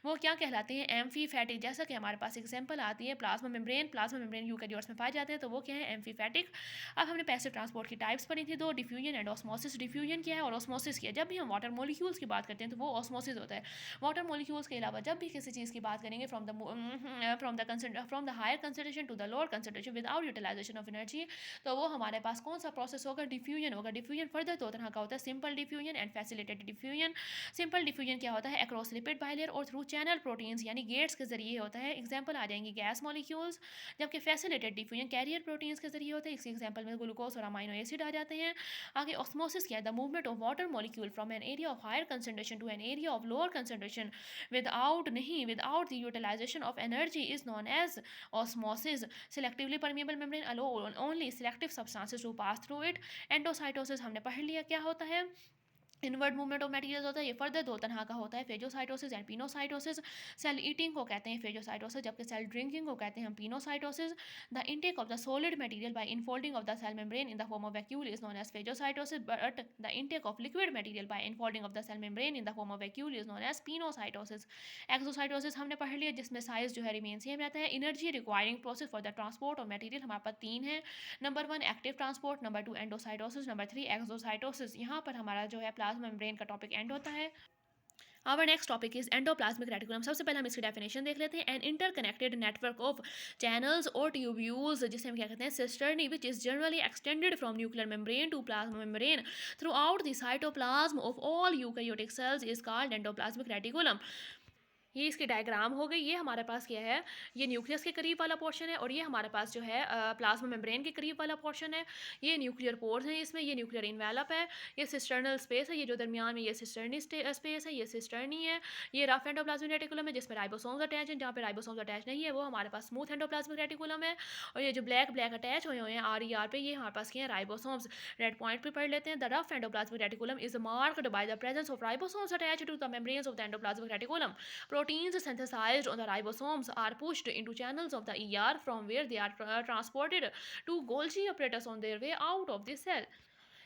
वो क्या कहलाते हैं? एम्फीफैटिक. जैसा कि हमारे पास एग्जाम्पल आती है प्लाज्मा मेम्ब्रेन यूकेरियोट्स में पाए जाते हैं, तो वो क्या है, एम्फीफैटिक। अब हमने पैसिव ट्रांसपोर्ट की टाइप्स पढ़ी थी, दो, डिफ्यूजन एंड ऑस्मोसिस। डिफ्यूजन क्या है और ऑस्मोसिस क्या है? जब भी हम वाटर मॉलिक्यूल्स की बात करते हैं तो वो ऑस्मोसिस होता है। वाटर मॉलिक्यूल्स के अलावा जब भी किसी चीज़ की बात करेंगे from the higher concentration to the lower concentration without utilisation of energy, तो वो हमारे पास कौन सा प्रोसेस होगा, डिफ्यूजन होगा। डिफ्यूजन फर्दर दो तरह का होता है, simple diffusion and facilitated diffusion. Simple diffusion क्या होता है, अक्रॉस लिपिड बाइलेयर और थ्रू चैनल प्रोटीन्स यानी गेट्स के जरिए होता है, एग्जाम्पल आ जाएंगी गैस मॉलिक्यूल्स। जबकि फैसिलिटेड डिफ्यूजन कैरियर प्रोटीन्स के जरिए होता है, इस एग्जाम्पल में ग्लूकोज और अमाइनो एसिड आ जाते हैं। आगे ऑस्मोसिस क्या है, the movement of water molecule from an area of higher concentration to an area of lower concentration without the utilisation of energy is known as osmosis. Selectively permeable membrane allow only selective substances to pass through it. Endocytosis हमने पढ़ लिया क्या होता है, इनवर्ड मूवमेंट ऑफ मटेरियल्स होता है, ये फर्दर दो तरह का होता है, फेजोसाइटोसिस एंड पिनोसाइटोसिस। सेल ईटिंग को कहते हैं फेजोसाइटोसिस, जबकि सेल ड्रिंकिंग को कहते हैं हम pinocytosis. The intake of the solid material by infolding of the cell membrane in the form of vacuole is known as phagocytosis, but the intake of liquid material by infolding of the cell membrane in the form of vacuole is known as pinocytosis. Exocytosis हमने पढ़ लिया, जिसमें साइज जो है रिमेन सेम रहता है। Energy requiring process for the transport of material हमारे पास तीन है, number 1 active transport, number 2 endocytosis, number 3 exocytosis. यहाँ पर हमारा जो है प्लाज्मा मेम्ब्रेन का टॉपिक एंड होता है। Our next topic is endoplasmic reticulum. सबसे पहले हम इसकी डेफिनेशन देख लेते हैं, an interconnected network of channels और ट्यूब्यूल्स, जिसे हम क्या कहते हैं, cisternae, which is generally extended from nuclear membrane to plasma membrane throughout the cytoplasm of all eukaryotic cells is called endoplasmic reticulum. ये इसकी डायग्राम हो गई। ये हमारे पास क्या है, ये न्यूक्लियस के करीब वाला पोर्शन है और ये हमारे पास जो है प्लाज्मा मेम्ब्रेन के करीब वाला पोर्शन है। ये न्यूक्लियर पोर्स हैं, इसमें ये न्यूक्लियर इन्वेलप है, ये सिस्टर्नल स्पेस है, ये जो दरमियान में ये सिस्टर्नी स्पेस है, ये सिस्टर्नी है। ये रफ एंडोप्लाज्मिक रेटिकुलम है जिसमें राइबोसोम्स अटैच हैं, जहाँ पे राइबोसोम्स अटैच नहीं है वो हमारे पास स्मूथ एंडोप्लाज्मिक रेटिकुलम है। और ये जो ब्लैक ब्लैक अटैच हुए हैं आर ई आर पे, ये हमारे पास क्या है, राइबोसोम्स। रेड पॉइंट पे पढ़ लेते हैं, the rough endoplasmic reticulum is marked by the presence of ribosomes attached to the membranes of the endoplasmic reticulum. Proteins synthesized on the ribosomes are pushed into channels of the ER from where they are transported to Golgi apparatus on their way out of the cell.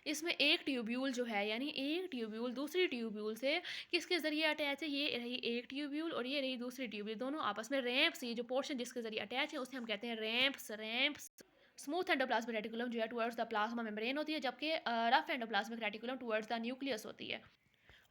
इसमें एक ट्यूब्यूल जो है, यानी एक ट्यूब्यूल दूसरी ट्यूब्यूल से किसके ज़रिए अटैच है, ये रही एक ट्यूब्यूल और ये रही दूसरी ट्यूब्यूल, दोनों आपस में रैंप्स, ये जो पोर्शन जिसके ज़रिए अटैच है उसे हम कहते हैं रैंप्स। स्मूथ एंडोप्लाज्मिक रेटिकुलम जो है टुवर्ड्स द प्लाज्मा मेम्ब्रेन होती है, जबकि rough endoplasmic reticulum towards the nucleus होती है।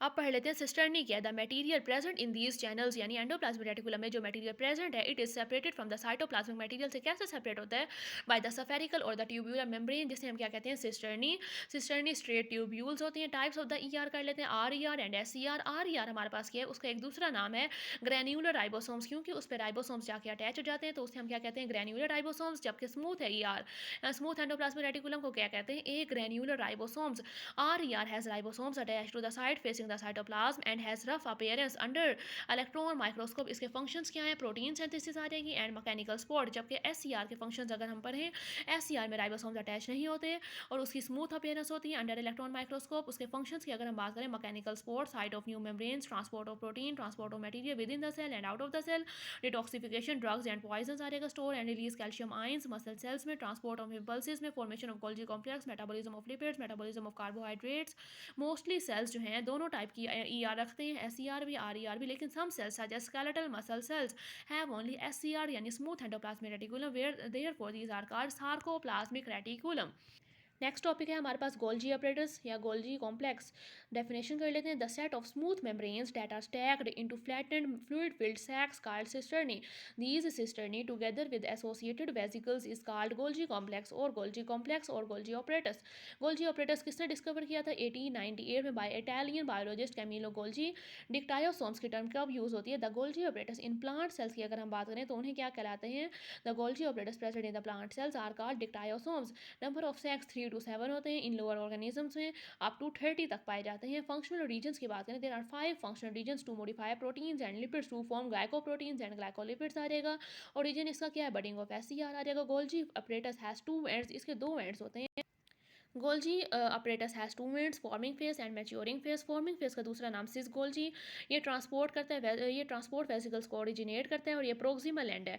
अब पढ़ लेते हैं सिस्टर्नी क्या है, the material present in these channels, यानी एंडोप्लाज्मिक रेटिकुलम में जो मटेरियल प्रेजेंट है, it is separated from the cytoplasmic material से कैसे सेपरेट होता है, बाय द स्फेरिकल और द ट्यूब्यूलर मेम्ब्रेन, जिसे हम क्या कहते हैं, सिस्टर्नी। सिस्टर्नी स्ट्रेट ट्यूब्यूल्स होती हैं। टाइप्स ऑफ द ईआर कर लेते हैं, are E are and S E R. Are E are हमारे पास क्या है, उसका एक दूसरा नाम है ग्रैन्यूलर राइबोसोम्स, क्योंकि उस पर राइबोसोम्स जाके अटैच हो जाते हैं तो उसे हम क्या कहते हैं, ग्रैन्यूलर राइबोसोम्स। जबकि स्मूथ है E R, smooth endoplasmic reticulum को क्या कहते हैं, agranular ribosomes. R E R has ribosomes attach to the side facing the cytoplasm and has rough appearance under electron microscope. इसके फंक्शंस क्या हैं, प्रोटीन सिंथेसिस आ जाएगी एंड मैकेनिकल सपोर्ट। जबकि एस सी आर के फंक्शंस अगर हम पढ़ें, एस सी आर में राइबोसोम्स अटैच नहीं होते और उसकी स्मूथ अपीयरेंस होती है अंडर इलेक्ट्रॉन माइक्रोस्कोप। उसके फंक्शंस की अगर हम बात करें, mechanical support, site of new membranes, transport of protein, transport of material within the cell and out of the cell, detoxification, drugs and poison आ जाएगा, store and release calcium ions muscle cells में, ट्रांसपोर्ट ऑफ इम्पल्सिस में, formation of Golgi complex, metabolism of lipids, metabolism of carbohydrates. Mostly cells जो हैं दोनों टाइप की ई आर रखते हैं, एस सी आर भी, आर ई आर भी, लेकिन some cells such as skeletal muscle cells have only S C R यानी smooth endoplasmic reticulum, where therefore these are called sarcoplasmic reticulum. Next topic है हमारे पास गोल्जी अपरेटस या गोल्जी कॉम्प्लेक्स। डेफिनेशन कर लेते हैं, the set of smooth membranes that are stacked into flattened fluid filled sacs called cisternae. These cisternae together with associated vesicles is called Golgi complex और गोल्जी ऑपरेटस। गोल्जी ऑपरेटस किसने डिस्कवर किया था, 1898 में by Italian biologist Camillo Golgi. Dictyosomes की टर्म कब यूज़ होती है, the Golgi apparatus in plant cells की अगर हम बात करें तो उन्हें क्या कहलाते हैं, the Golgi apparatus present in the plant cells are called dictyosomes. Number of sacs 3 to 7 होते हैं इन लोअर ऑर्गेनिजम्स में, अप टू 30 तक पाए जाते हैं। फंक्शनल रीजन्स की बात करें, there are 5 functional regions to modify proteins and lipids to form glycoproteins and glycolipids आ जाएगा। ओरिजिन इसका क्या है, बडिंग ऑफ एससीआर आ जाएगा। गोल्जी अपरेटस हैज 2 एंड्स, इसके 2 एंड्स होते हैं। Golgi apparatus has 2 ends, forming face and maturing face. Forming face का दूसरा नाम सिस गोल्जी। ये ट्रांसपोर्ट करता है, ये ट्रांसपोर्ट वेसिकल्स को ओरिजिनेट करता है और ये प्रोक्सिमल एंड है।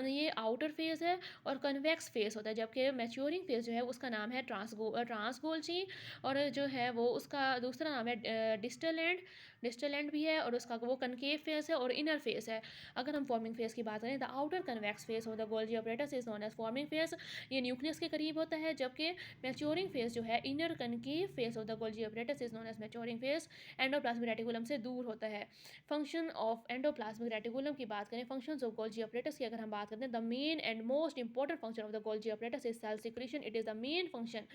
ये आउटर फेस है और कन्वेक्स फेस होता है। जबकि मैच्योरिंग फेस जो है उसका नाम है ट्रांस गोल्जी और जो है वो उसका दूसरा नाम है डिस्टल एंड। डिस्टल एंड भी है और उसका वो कनकेव फेस है और इनर फेस है। अगर हम फॉर्मिंग फेस की बात करें, the outer convex face of the Golgi apparatus is known as forming face. ये न्यूक्लियस के करीब होता है, जबकि मैच्योरिंग फेस जो है inner concave face of the Golgi apparatus is known as maturing face, endoplasmic reticulum से दूर होता है। फंक्शन ऑफ एंडोप्लाज्मिक रेटिकुलम की बात करें, फंक्शंस ऑफ गोल्जी ऑपरेटस की अगर हम बात करते हैं, the main and most important function of the Golgi apparatus is cell secretion. It is the main function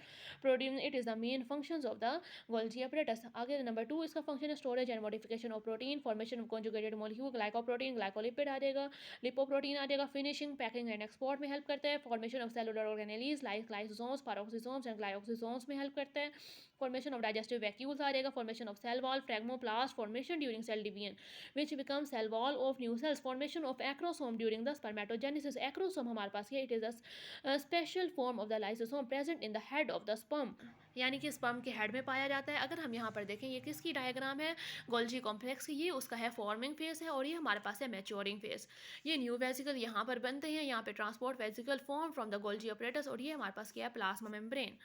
protein, it is the main functions of the Golgi apparatus. आगे नंबर 2 इसका फंक्शन है storage and modification of protein, formation of conjugated molecule, glycoprotein, glycolipid आ जाएगा, लिपोप्रोटीन आ जाएगा, फिनिशिंग, पैकिंग एंड एक्सपोर्ट में हेल्प करता है, formation of cellular organelles like lysosomes, peroxisomes and ग्लाइकोक्सिसोम्स में हेल्प करता है, फॉर्मेशन ऑफ डाइजेस्टिव वैक्यूल्स आ जाएगा, formation of cell wall, phragmoplast formation during cell division which becomes cell wall of new cells, formation of acrosome during the spermatogenesis। acrosome हमारे पास है, it is a special form of the lysosome present in the head of the sperm, यानी कि स्पर्म के हेड में पाया जाता है। अगर हम यहाँ पर देखें, ये किसकी डायग्राम है, गोल्जी कॉम्प्लेक्स की, ये उसका है फॉर्मिंग फेस है और ये हमारे पास है मैच्योरिंग फेस। ये न्यू वेसिकल यहाँ पर बनते हैं, यहाँ पे transport vesicle form from the Golgi apparatus, और ये हमारे पास क्या है, प्लाज्मा मेम्ब्रेन।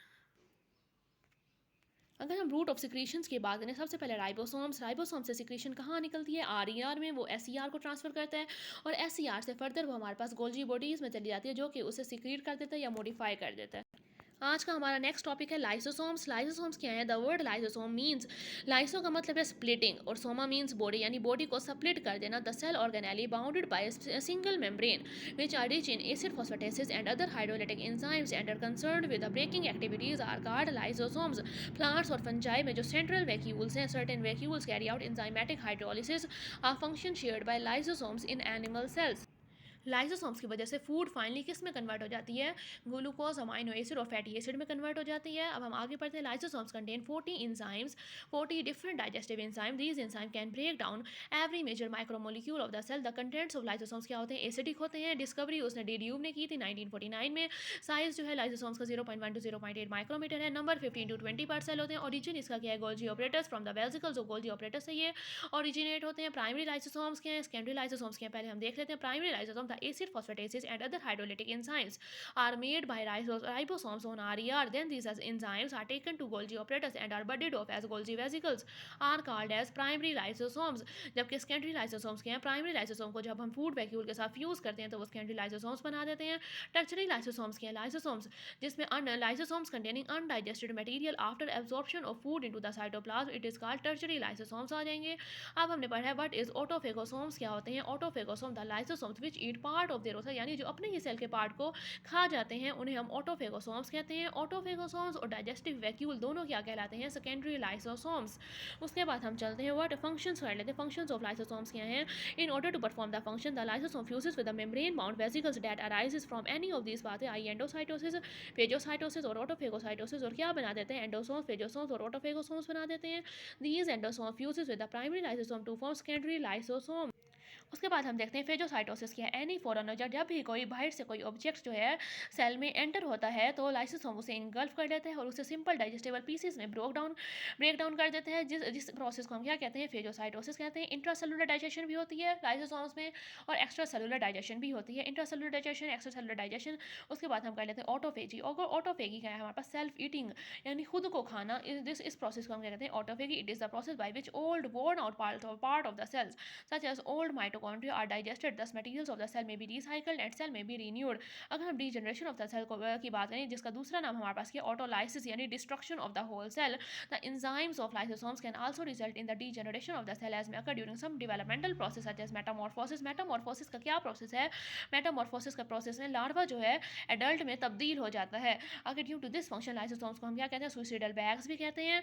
अगर हम रूट ऑफ सिक्रीशंस की बात करें, सबसे पहले राइबोसोम्स, राइबोसोम से सिक्रीशन कहाँ निकलती है, आरईआर में, वो एसईआर को ट्रांसफर करता है और एसईआर से फर्दर वो हमारे पास गोल्जी बॉडीज में चली जाती है, जो कि उसे सिक्रीट कर देता है या मॉडिफाई कर देता है। आज का हमारा नेक्स्ट टॉपिक है लाइसोसोम्स। लाइसोसोम्स क्या है, the word lysosome means, lyso का मतलब है स्प्लिटिंग और सोमा मीन्स बॉडी, यानी बॉडी को स्प्लिट कर देना। The cell organelle bounded by single membrane which are rich in acid phosphatases and other hydrolytic enzymes and are concerned with the breaking activities are called lysosomes. Plants और फंजाई में जो सेंट्रल वैक्यूल्स हैं, certain vacuoles carry out enzymatic hydrolysis are function shared by lysosomes in animal cells. Lysosomes की वजह से फूड फाइनली किस में कन्वर्ट हो जाती है, ग्लूकोज, अमाइनो एसिड और फैटी एसिड में कन्वर्ट हो जाती है। अब हम आगे पढ़ते हैं, lysosomes contain 40 enzymes, 40 different digestive enzyme. These enzyme can break down every major micromolecule of the cell. The contents of lysosomes क्या होते हैं, एसिडिक होते हैं। डिस्कवरी उसने डीड्यूब ने की थी 1949 में। साइज जो है लाइसोसोम्स का 0.1 टू 0.8 माइक्रोमीटर है। नंबर 15 टू 20 पर सेल होते हैं। ओरिजिन इसका क्या है, Golgi apparatus from the vesicles of Golgi apparatus से ये ओरिजिनेट होते हैं। प्राइमरी लाइसोसोम्स क्या है, सेकेंडरी लाइसोसोम्स क्या है, पहले हम देख लेते हैं। Primary lysosome, the acid phosphatase and other hydrolytic enzymes are made by ribosomes on RER. Then these enzymes are taken to Golgi apparatus and are budded off as Golgi vesicles, are called as primary lysosomes. जबकि सेकेंडरी लाइसोसोम्स के हैं, प्राइमरी लाइसोसोम को जब हम फूड वैक्यूल के साथ फ्यूज करते हैं तो वो सेकेंडरी लाइसोसोम्स बना देते हैं। टर्शरी लाइसोसोम्स के हैं, लाइसोसोम्स जिसमें lysosomes containing undigested material after absorption of food into the cytoplasm, it is called tertiary lysosomes आ जाएंगे। अब हमने पढ़ा है व्हाट इज ऑटोफेगोसोम्स, क्या होते हैं autophagosome, the lysosomes which eat part of their, यानी जो अपने ही सेल के पार्ट को खा जाते हैं, उन्हें हम ऑटोफेगोसोम्स कहते हैं। ऑटोफेगोसोम्स और डाइजेस्टिव वैक्यूल दोनों क्या कहलाते हैं, सेकेंडरी लाइसोसोम्स। उसके बाद हम चलते हैं व्हाट फंक्शंस कर लेते हैं। फंक्शंस ऑफ लाइसोसोम्स क्या हैं, in order to perform the function the lysosome fuses with the membrane bound vesicles that arises from any of these pathway, I endocytosis, phagocytosis और ऑटोफेगोसाइटोसिस, और क्या बना देते हैं, एंडोसोम्स, फेगोसोम्स और ऑटोफेगोसोम्स बना देते हैं। These endosome fuses with the primary lysosome to form secondary lysosome. उसके बाद हम देखते हैं फेजोसाइटोसिस क्या है। एनी फॉरेन जब भी कोई बाहर से कोई ऑब्जेक्ट जो है सेल में एंटर होता है तो लाइसोसोम उसे इनगल्फ कर देते हैं और उसे सिंपल डाइजेस्टेबल पीसेस में ब्रेक डाउन कर देते हैं, जिस प्रोसेस को हम क्या कहते हैं, फेजोसाइटोसिस कहते हैं। इंट्रासेलुलर डाइजेशन भी होती है लाइसोसोम्स में और एक्स्ट्रा सेलुलर डाइजेशन भी होती है। Intracellular digestion, extra cellular digestion. उसके बाद हम कर लेते हैं ऑटोफेजी। और ऑटोफेगी क्या है, हमारे पास सेल्फ ईटिंग यानी खुद को खाना, इस प्रोसेस को हम क्या कहते हैं, autophagy. It is the process by which old worn out part of the cells such as old mitochondria are digested, thus materials of the cell may be recycled and cell may be renewed। अगर हम regeneration of the cell की बात करें, जिसका दूसरा नाम हमारे पास क्या, ऑटोलाइसिस यानी destruction of the whole cell, the enzymes of lysosomes can also result in the degeneration of the cell as may occur during some developmental process such as metamorphosis। Metamorphosis का क्या प्रोसेस है, मेटामॉर्फोसिस का प्रोसेस में लार्वा जो है एडल्ट में तब्दील हो जाता है। अगर due to this function lysosomes को हम क्या कहते हैं, सुइसाइडल बैग्स भी कहते हैं।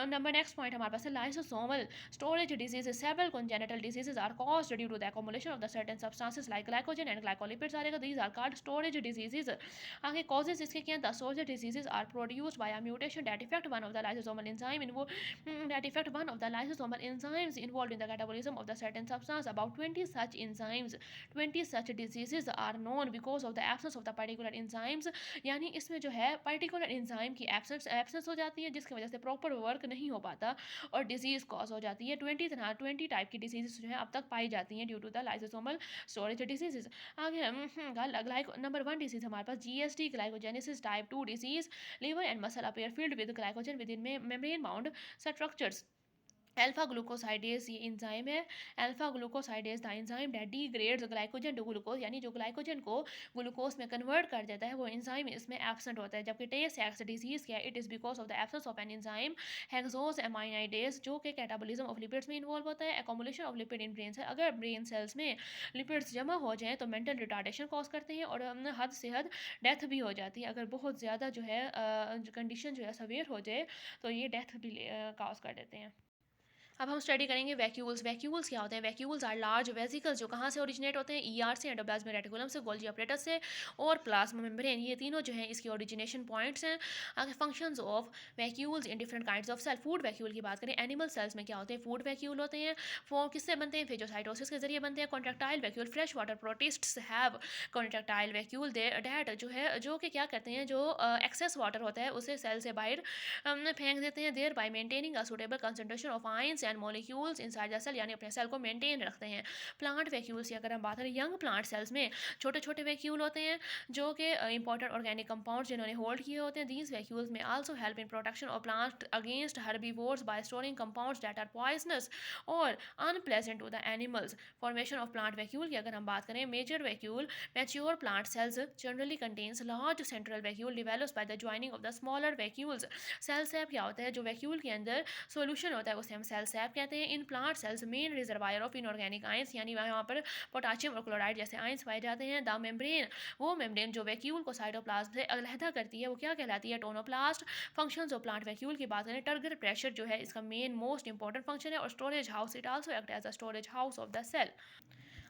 नंबर नेक्स्ट पॉइंट हमारे पास है lysosomal storage diseases। Several congenital diseases are caused due to the accumulation of the certain substances like glycogen and glycolipids आ जाएगा। These are called storage diseases। आगे causes इसके क्या हैं, the storage diseases are produced by a mutation that affect one of the lysosomal enzyme that affect one of the lysosomal enzymes involved in the catabolism of the certain substance। About 20 such enzymes, 20 such diseases are known because of the absence of the particular enzymes। यानी इसमें जो है particular enzyme की absence हो जाती है, जिसकी वजह से proper work नहीं हो पाता और डिजीज कॉज हो जाती है। 20 टाइप की डिजीज जो है अब तक पाई जाती हैं due to the lysosomal storage diseases. आगे नंबर 1 डिजीज हमारे पास GSD, glycogenesis type 2 disease. Liver and muscle appear filled with glycogen within membrane bound structures. Alpha glucosidase ये एंजाइम है। Alpha glucosidase the enzyme that degrades glycogen to glucose, यानी जो ग्लाइकोजन को ग्लूकोज में कन्वर्ट कर देता है वो एंजाइम इसमें एब्सेंट होता है। जबकि टे सेक्स डिजीज क्या, it is because of the absence of an enzyme hexosaminidase, जो कि कैटाबॉलिज्म ऑफ लिपिड्स में इन्वॉल्व होता है। Accumulation of lipid in brain cell, अगर ब्रेन सेल्स में लिपिड्स जमा हो जाएँ तो मेंटल रिटार्डेशन कॉज करते हैं और हद से हद डेथ भी हो जाती है। अगर बहुत ज़्यादा जो है कंडीशन जो है सवेयर हो जाए तो ये डेथ भी कॉज कर देते हैं। अब हम स्टडी करेंगे वैक्यूल्स। वैक्यूल्स क्या होते हैं? वैक्यूल्स आर लार्ज वेसिकल्स जो कहाँ से ओरिजिनेट होते हैं? ईआर से, एंडोप्लाज्मिक रेटिकुलम से, गोल्गी अपरेटस से और प्लाज्मा मेम्ब्रेन, ये तीनों जो है इसकी ओरिजिनेशन पॉइंट्स हैं। आगे functions of vacuoles in different kinds of cell. Food vacuole की बात करें, एनिमल सेल्स में क्या होते हैं? फूड वैक्यूल होते हैं। वो किससे बनते हैं? फेजोसाइटोसिस के जरिए बनते हैं। Contractile vacuole, fresh water प्रोटिस्ट्स have contractile vacuole that जो है जो कि क्या करते हैं, जो एक्सेस वाटर होता है उसे सेल से बाहर फेंक देते हैं। Thereby maintaining a suitable concentration of ions and molecules inside the cell, यानी अपने सेल को मेंटेन रखते हैं। प्लांट वैक्यूल्स की अगर हम बात करें, यंग प्लांट सेल्स में छोटे छोटे वैक्यूल होते हैं जो कि इंपॉर्टेंट ऑर्गेनिक कंपाउंड्स जिन्होंने होल्ड किए होते हैं। दीज वैक्यूल्स में also help in protection of plant against herbivores by storing compounds that are poisonous और unpleasant to the animals. Formation of plant vacuole की अगर हम बात करें, major vacuole mature plant cells generally contains large central vacuole develops by the joining of the smaller vacuoles. Cell sap क्या होता है? जो वैक्यूल के अंदर सॉल्यूशन होता है उसे हम सेल सैप कहते हैं। इन plant sales main reservoir of inorganic ions, यानी वहाँ पर पोटाशियम और क्लोराइड जैसे आयंस पाए जाते हैं। द मेम्ब्रेन, वो मेम्ब्रेन जो वैक्यूल को साइटोप्लाज्म से अलहदा करती है वो क्या कहलाती है? Tonoplast. Functions of plant vacuole की बात करें, टर्गर प्रेशर जो है इसका मेन मोस्ट इंपॉर्टेंट फंक्शन है और storage house, it also act as a storage house of the cell.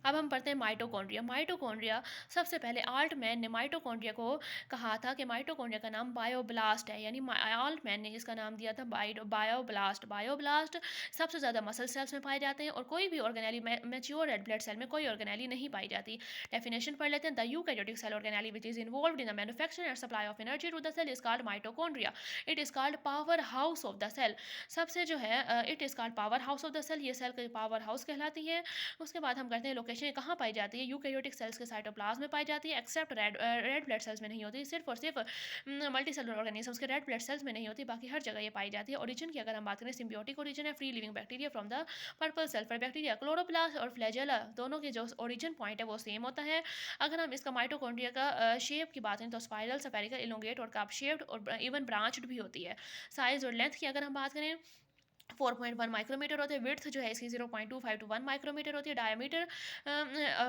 अब हम पढ़ते हैं माइटोकॉन्ड्रिया। माइटोकॉन्ड्रिया, सबसे पहले आल्टमैन ने माइटोकॉन्ड्रिया को कहा था कि माइटोकॉन्ड्रिया का नाम बायोब्लास्ट है, यानी आल्टमैन ने इसका नाम दिया था बायोब्लास्ट। बायोब्लास्ट सबसे ज़्यादा मसल सेल्स में पाए जाते हैं और कोई भी organelle mature red blood cell में कोई ऑर्गेनेली नहीं पाई जाती। डेफिनेशन पढ़ लेते हैं। The eukaryotic cell organelle which is involved in the manufacture and supply of energy to the cell is called mitochondria. It is called power house of the cell. सबसे जो है it is called power house of the cell, ये सेल का पावर हाउस कहलाती है। उसके बाद हम करते हैं लोकेशन कहाँ पाई जाती है? यूकैरियोटिक सेल्स के साइटोप्लाज्म में पाई जाती है, एक्सेप्ट रेड ब्लड सेल्स में नहीं होती। सिर्फ और सिर्फ मल्टी सेलुलर ऑर्गेनिजम्स के रेड ब्लड सेल्स में नहीं होती, बाकी हर जगह ये पाई जाती है। ओरिजिन की अगर हम बात करें, सिम्बियोटिक ओरिजिन है, free living bacteria from the purple sulphur bacteria. Chloroplast और फ्लैजेला दोनों के जो ओरिजिन पॉइंट है वो सेम होता है। अगर हम इसका माइटोकॉन्ड्रिया का शेप की बात करें तो स्पाइरल, स्फेरिकल, इलोंगेट और कप शेप्ड और इवन ब्रांच्ड भी होती है। साइज और लेंथ की अगर हम बात करें, 4.1 माइक्रोमीटर होते हैं। विड्थ जो है इसकी 0.25 टू 1 माइक्रोमीटर होती है। डायमीटर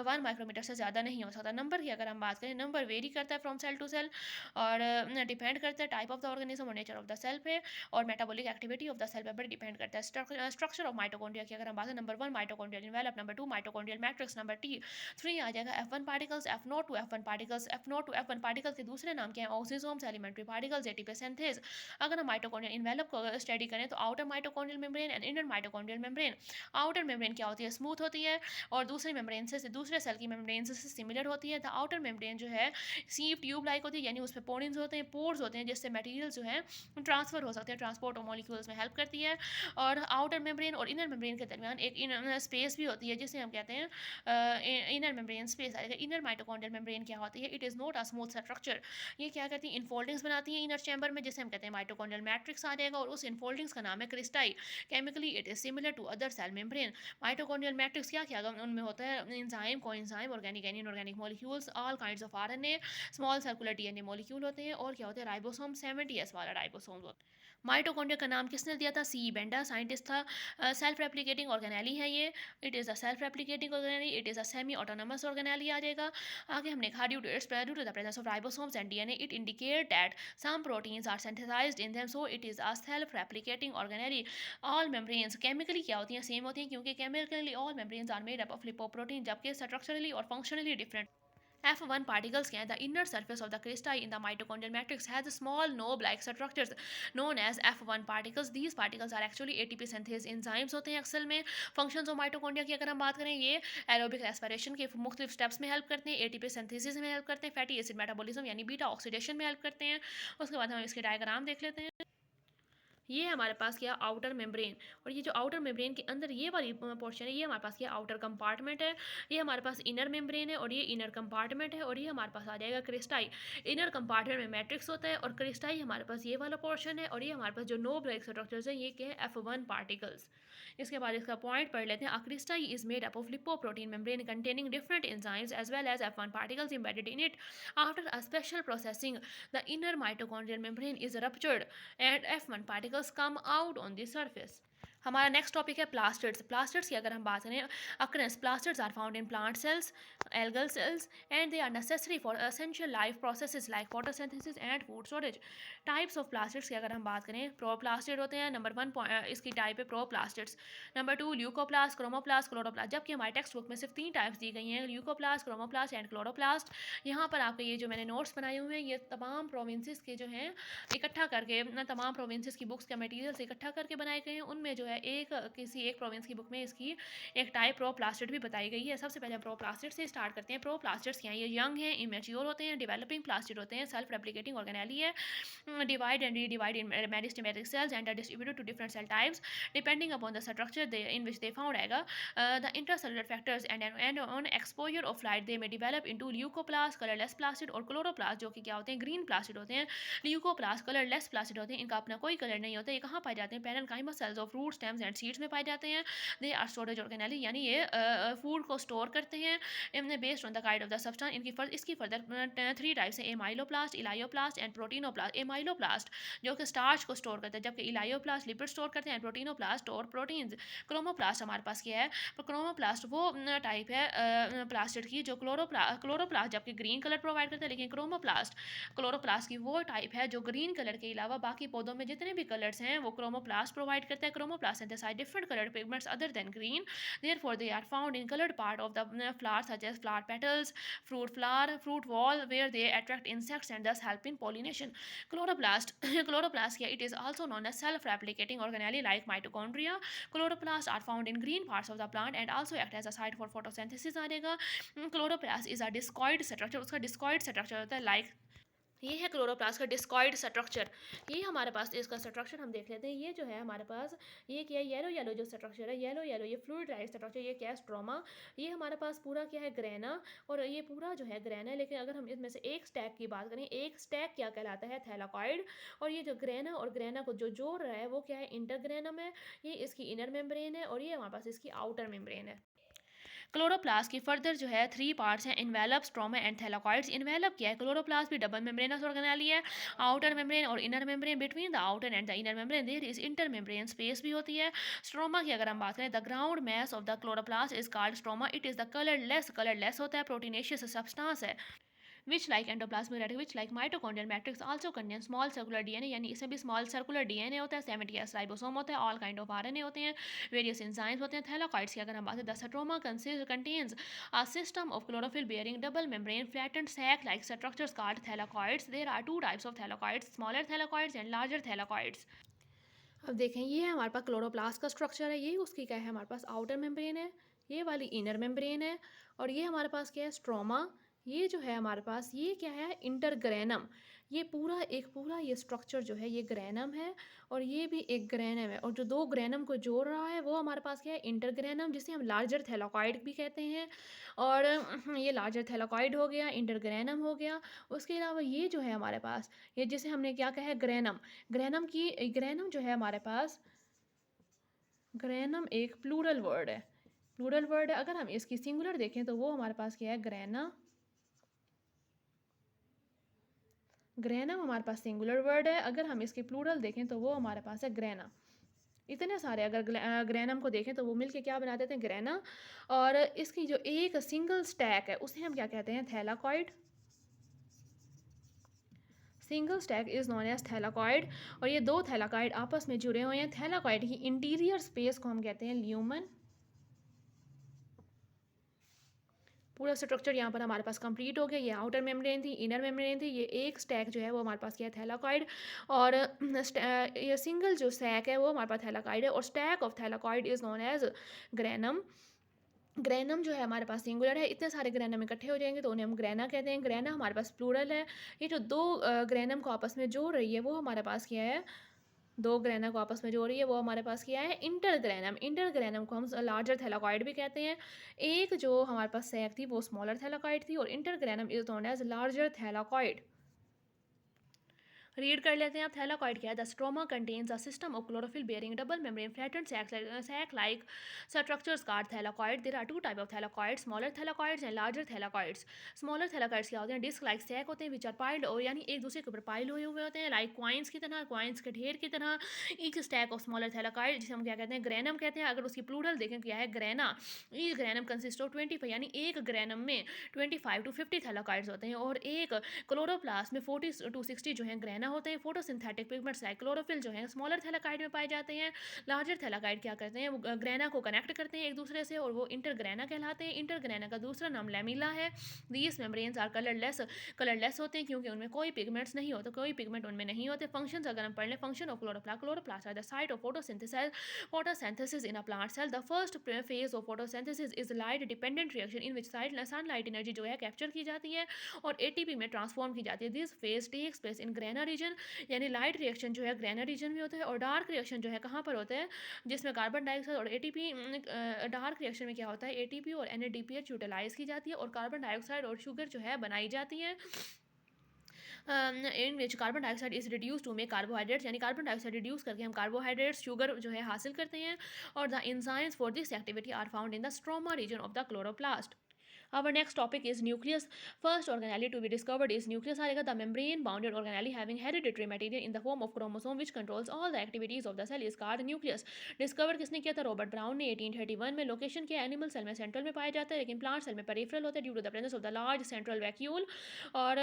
1 माइक्रोमीटर से ज़्यादा नहीं हो सकता। नंबर की अगर हम बात करें, नंबर वेरी करता है फ्रॉम सेल टू सेल और डिपेंड करता है टाइप ऑफ द ऑर्गेनिज्म और नेचर ऑफ द सेल पे और metabolic activity of the cell पे डिपेंड करता है। स्ट्रक्चर ऑफ माइटोकॉन्ड्रिया की अगर हम बात करें, number 1 mitochondrial envelope, number 2 mitochondrial matrix, number three आ जाएगा F1 particles, F0 to F1 particles. F0 to F1 particles के दूसरे नाम क्या है? Oxysomes, elementary particles, ATP synthase. अगर हम माइटोकॉन्ड्रियल एनवेलप को स्टडी करें तो outer mitochondrial membrane and inner mitochondrial membrane. Outer membrane क्या होती है? स्मूथ होती है और दूसरे मेम्ब्रेन से दूसरे सेल की मेम्ब्रेन से सिमिलर होती है। द आउटर मेम्ब्रेन जो है सीव ट्यूब लाइक होती है, यानी उस पर पोरिंस होते हैं, पोर्स होते हैं जिससे मटेरियल जो है ट्रांसफर हो सकते हैं, ट्रांसपोर्ट ऑफ मॉलिक्यूल्स में हेल्प करती है। और आउटर मेम्ब्रेन और इनर मेम्ब्रेन के दरमियान एक स्पेस भी होती है जिसे हम कहते हैं इनर मेम्ब्रेन स्पेस आएगा। इनर माइटोकॉन्ड्रियल मेम्ब्रेन क्या होती है? It is not a smooth structure. ये क्या करती है? इनफोल्डिंग्स बनाती है इनर चैम्बर में, जिसे हम कहते हैं माइटोकॉन्ड्रियल मैट्रिक्स आ जाएगा और उस इनफोल्डिंग्स का नाम है cristae. Chemically it is similar to other cell membrane. Mitochondrial matrix क्या क्या उनमें होता है? Enzyme, coenzyme, organic and inorganic molecules, all kinds of RNA, small circular DNA molecule होते हैं और क्या होते हैं? राइबोसोम, 70S वाला राइबोसोम होता है। माइटोकॉन्ड्रिया का नाम किसने दिया था? सी बेंडा साइंटिस्ट था। सेल्फ रेप्लिकेटिंग ऑर्गेनेली है ये। It is a self replicating organelle, it is a semi autonomous organelle आ जाएगा। आगे हमने कहा due to the presence of ribosomes and DNA it indicate that some proteins are synthesized in them, so it is a self replicating organelle. all membranes chemically क्या होती हैं? सेम होती हैं क्योंकि chemically all membranes are made up of lipoprotein, जबकि structurally और functionally different। F1 particles क्या है? The inner surface of the crystal in the mitochondrial matrix has small knob-like structures known as F1 particles. These particles are actually ATP synthase enzymes होते हैं अक्सर में। Functions of mitochondria की अगर हम बात करें, ये aerobic respiration के मुख्तलिफ steps में हेल्प करते हैं, ATP synthesis में हेल्प करते हैं, फैटी एसिड मेटाबॉलिज्म यानी बीटा ऑक्सीडेशन में हेल्प करते हैं। उसके बाद हम इसके डायग्राम देख लेते हैं। ये है हमारे पास क्या आउटर मेम्ब्रेन, और ये जो आउटर मेम्ब्रेन के अंदर ये वाली पोर्शन है, ये हमारे पास क्या आउटर कंपार्टमेंट है। ये हमारे पास इनर मेम्ब्रेन है और ये इनर कंपार्टमेंट है, और ये हमारे पास आ जाएगा क्रिस्टाई। इनर कंपार्टमेंट में मैट्रिक्स होता है और क्रिस्टाई हमारे पास ये वाला पोर्शन है, और ये हमारे पास जो नो ब्रेक स्ट्रक्चर्स है ये क्या है F1 पार्टिकल्स। इसके बाद इसका पॉइंट पढ़ लेते हैं। Cristae is made up of lipoprotein membrane containing different enzymes as well as F1 particles embedded in it. After a special processing, the inner mitochondrial membrane is ruptured and F1 particles come out on the surface. हमारा नेक्स्ट टॉपिक है प्लास्टिड्स। प्लास्टिड्स की अगर हम बात करें, अक्रेंस plastids are found in plant cells, algal cells, and they are necessary for essential life processes like photosynthesis and food storage. Types of plastids की अगर हम बात करें, प्रोप्लास्टिड होते हैं। नंबर 1 इसकी टाइप है proplastids. Number 2 leucoplast, chromoplast, chloroplast. जबकि हमारे टेक्स्ट बुक में सिर्फ 3 टाइप्स दी गई हैं, ल्यूकोप्लास्ट, क्रोमोप्लास्ट एंड क्लोरोप्लास्ट। यहाँ पर आपके ये जो मैंने नोट्स बनाए हुए हैं, ये तमाम प्रोविंसेस के जो हैं इकट्ठा करके, तमाम प्रोविंसेस की बुक्स के मटीरियल से इकट्ठा करके बनाए गए हैं। उनमें जो है किसी एक प्रोविंस की बुक में इसकी एक टाइप प्रोप्लास्टिड भी बताई गई है। सबसे पहले हम प्रोप्लास्टिड से स्टार्ट करते हैं। प्रोप्लास्टिड्स क्या हैं? ये यंग हैं, इमेच्योर होते हैं, डेवलपिंग प्लास्टिड होते हैं, सेल्फ रेप्लिकेटिंग ऑर्गेनेली है, divide and redivide in meristematic cells and are distributed to different cell types depending upon the structure in which they found आएगा the intracellular factors and on exposure of light they में develop into leucoplast, colourless plastid, और क्लोरोप्लास्ट जो कि क्या होते हैं? ग्रीन प्लास्टिड होते हैं। ल्यूकोप्लास्ट कलरलेस प्लास्टिड होते हैं, इनका अपना कोई कलर नहीं होता। ये कहाँ पाए जाते हैं? Parenchyma sales of fruit, stems and seeds में पाए जाते हैं। दे आर स्टोरेज ऑर्गेनेली, यानी ये फूड को स्टोर करते हैं इनमें based on the kind of the substance. इसकी फर्दर 3 टाइप्स है, एमाइलोप्लास्ट, इलायोप्लास्ट एंड प्रोटीनोप्लास्ट। एमाइलोप्लास्ट जो कि स्टार्च को स्टोर करते हैं, जबकि इलायोप्लास्ट लिपिड स्टोर करते हैं, प्रोटीनोप्लास्ट और प्रोटीन्स। क्रोमोप्लास्ट हमारे पास क्या है? क्रोमोप्लास्ट वो टाइप है प्लास्टिड की जो क्लोरोप्लास्ट जबकि ग्रीन कलर प्रोवाइड करता है, लेकिन क्लोरोप्लास्ट की वो टाइप है जो ग्रीन कलर के अलावा बाकी पौधों में जितने भी कलर्स हैं वो क्रोमोप्लास्ट प्रोवाइड करता है। Chromoplast synthesise different coloured pigments other than green, therefore they are found in colored part of the flower such as flower petals, fruit flower, fruit wall, where they attract insects and thus help in pollination. Chloroplast chloroplast, yeah, it is also known as self-replicating organelle like mitochondria. Chloroplasts are found in green parts of the plant and also act as a site for photosynthesis आएगा। Chloroplast is a discoid structure, उसका discoid structure होता है like ये है क्लोरोप्लास्ट का डिस्कॉइड स्ट्रक्चर। ये हमारे पास इसका स्ट्रक्चर हम देख लेते हैं। ये जो है हमारे पास ये क्या है? येलो येलो जो स्ट्रक्चर है, येलो येलो ये फ्लूइडाइज्ड स्ट्रक्चर, ये क्या है? स्ट्रोमा। ये हमारे पास पूरा क्या है? ग्रेना। और ये पूरा जो है ग्रेना है, लेकिन अगर हम इसमें से एक स्टैक की बात करें, एक स्टैक क्या कहलाता है? थैलाकॉइड। और ये जो ग्रेना और ग्रेना को जो जोड़ रहा है वो क्या है? इंटरग्रेनम है। ये इसकी इनर मेम्ब्रेन है और ये हमारे पास इसकी आउटर मेम्ब्रेन है। क्लोरोप्लास्ट की फर्दर जो है 3 पार्ट्स हैं, envelope, stroma and thylakoids. Envelope क्या है? क्लोरोप्लास्ट भी डबल मेम्ब्रेनस ऑर्गेनेली है, आउटर मेम्ब्रेन और inner membrane. Between the outer and the inner membrane there is intermembrane space भी होती है। स्ट्रोमा की अगर हम बात करें, the ground mass of the chloroplast is called stroma. It is the colourless होता है, प्रोटीनेशियस सब्सटेंस है। which like endoplasmic reticulum, which like mitochondrial matrix also contain small circular DNA, यानी इसमें भी small circular DNA होता है, 70s राइबोसोम होता है, all kind of RNA होते हैं, various enzymes होते हैं। थैलाकॉइड्स की अगर हम बात करें, the stroma contains a system of chlorophyll bearing double membrane flattened sac like structures called thylakoids. There are 2 types of thylakoids, smaller thylakoids and larger thylakoids. अब देखें, ये है हमारे पास क्लोरोप्लास्ट का स्ट्रक्चर है, ये उसकी क्या है? हमारे पास आउटर मेम्ब्रेन है, ये वाली इनर मेम्ब्रेन है, और ये हमारे पास क्या है? स्ट्रोमा। ये जो है हमारे पास ये क्या है? इंटरग्रेनम। ये पूरा ये स्ट्रक्चर जो है ये ग्रेनम है, और ये भी एक ग्रेनम है, और जो 2 ग्रेनम को जोड़ रहा है वो हमारे पास क्या है? इंटरग्रेनम, जिसे हम लार्जर थैलाकॉइड भी कहते हैं। और ये लार्जर थैलाकॉइड हो गया, इंटरग्रेनम हो गया। उसके अलावा ये जो है हमारे पास, ये जिसे हमने क्या कहा है? ग्रेनम। ग्रेनम जो है हमारे पास, ग्रेनम एक प्लूरल वर्ड है, अगर हम इसकी सिंगुलर देखें तो वो हमारे पास क्या है? ग्रेनम हमारे पास सिंगुलर वर्ड है। अगर हम इसकी प्लूरल देखें तो वो हमारे पास है ग्रेना। इतने सारे अगर ग्रेनम को देखें तो वो मिलके क्या बना देते हैं? ग्रेना। और इसकी जो एक सिंगल स्टैक है उसे हम क्या कहते हैं? Thylakoid. Single stack is known as thylakoid. और ये 2 थैलाकॉइड आपस में जुड़े हुए हैं। थैलाकॉइड की इंटीरियर स्पेस को हम कहते हैं ल्यूमन। पूरा स्ट्रक्चर यहाँ पर हमारे पास कंप्लीट हो गया। ये आउटर मेम्ब्रेन थी, इनर मेम्ब्रेन थी, ये एक स्टैक जो है वो हमारे पास क्या है? थैलाकॉइड। और ये सिंगल जो स्टैक है वो हमारे पास थैलाकॉइड है, और stack of thylakoid is known as granum. Granum जो है हमारे पास सिंगुलर है, इतने सारे ग्रेनम इकट्ठे हो जाएंगे तो उन्हें हम ग्रेना कहते हैं। ग्रेना हमारे पास प्लूरल है। ये जो 2 ग्रेनम को आपस में जोड़ रही है वो हमारे पास क्या है? दो ग्रेना को आपस में जोड़ रही है, वो हमारे पास क्या है, इंटरग्रेनम। इंटरग्रेनम को हम लार्जर थैलाकॉइड भी कहते हैं। एक जो हमारे पास सैक थी वो स्मॉलर थैलाकॉइड थी, और intergranum is known as larger thylakoid. Read कर लेते हैं आप। थैलाकॉइड क्या है? The stroma contains a system of chlorophyll bearing double membrane flattened sac like structures called thylakoid. There are two type of thylakoids, smaller thylakoids and larger thylakoids. Smaller thylakoids क्या होते हैं? डिस्क लाइक सैक होते हैं, विच आर पाइल्ड, और यानी एक दूसरे के ऊपर पाइल हुए हुए होते हैं, लाइक क्वाइंस की तरह, क्वाइंस के ढेर की तरह। एक स्टैक ऑफ स्मॉलर थैलाकॉइड, जिसे हम क्या कहते हैं, ग्रेनम कहते हैं। अगर उसकी प्लूरल देखें क्या है, grana. Each granum consist of 25, यानी एक ग्रेनम में 25 to 50 थैलाकॉइड्स होते हैं, और एक क्लोरोप्लास्ट में 40 to 60 जो है ग्रेना होते हैं। फोटोसिंथेटिक पिगमेंट्स लाइक क्लोरोफिल जो है स्मॉलर थैलाकॉइड में पाए जाते हैं। लार्जर थैलाकॉइड क्या करते हैं, वो ग्रेना को कनेक्ट करते हैं एक दूसरे से, और वो इंटरग्रेना कहलाते हैं। इंटरग्रेना का दूसरा नाम लैमिला है। दीज मेम्ब्रेन्स आर कलरलेस होते हैं, क्योंकि उनमें कोई पिगमेंट्स नहीं होते, कोई पिगमेंट उनमें नहीं होते। फंक्शंस अगर हम पढ़ लें, function of chloroplast are the site of photosynthesis in a plant cell. The first phase of photosynthesis is light dependent reaction in which sunlight energy जो है कैप्चर की जाती है और एटीपी में ट्रांसफॉर्म की जाती है। This phase takes place in grana region, यानी लाइट रिएक्शन जो है ग्रेना रीजन में होता है, और डार्क रिएक्शन जो है कहाँ पर होता है, जिसमें कार्बन डाइऑक्साइड और एटीपी। डार्क रिएक्शन में क्या होता है, एटीपी और एनएडीपीएच यूटिलाइज की जाती है, और कार्बन डाइऑक्साइड और शुगर जो है बनाई जाती है, in which carbon dioxide is reduce to make carbohydrates, यानी कार्बन डाइऑक्साइड रिड्यूस करके हम कार्बोहाइड्रेट्स, शुगर जो है हासिल करते हैं। और the enzymes for this activity are found in the stroma region of the chloroplast. Our next topic is nucleus. First organelle to be discovered is nucleus आएगा, the membrane bounded organelle having hereditary material in the form of chromosome which controls all the activities of the cell is called nucleus. Discover किसने किया था? रॉबर्ट ब्राउन ने 1831 में। लोकेशन क्या है? एनिमल सेल में सेंट्रल में पाया जाता है, लेकिन प्लांट सेल में पेरिफेरल होता है due to the presence of the large central vacuole. और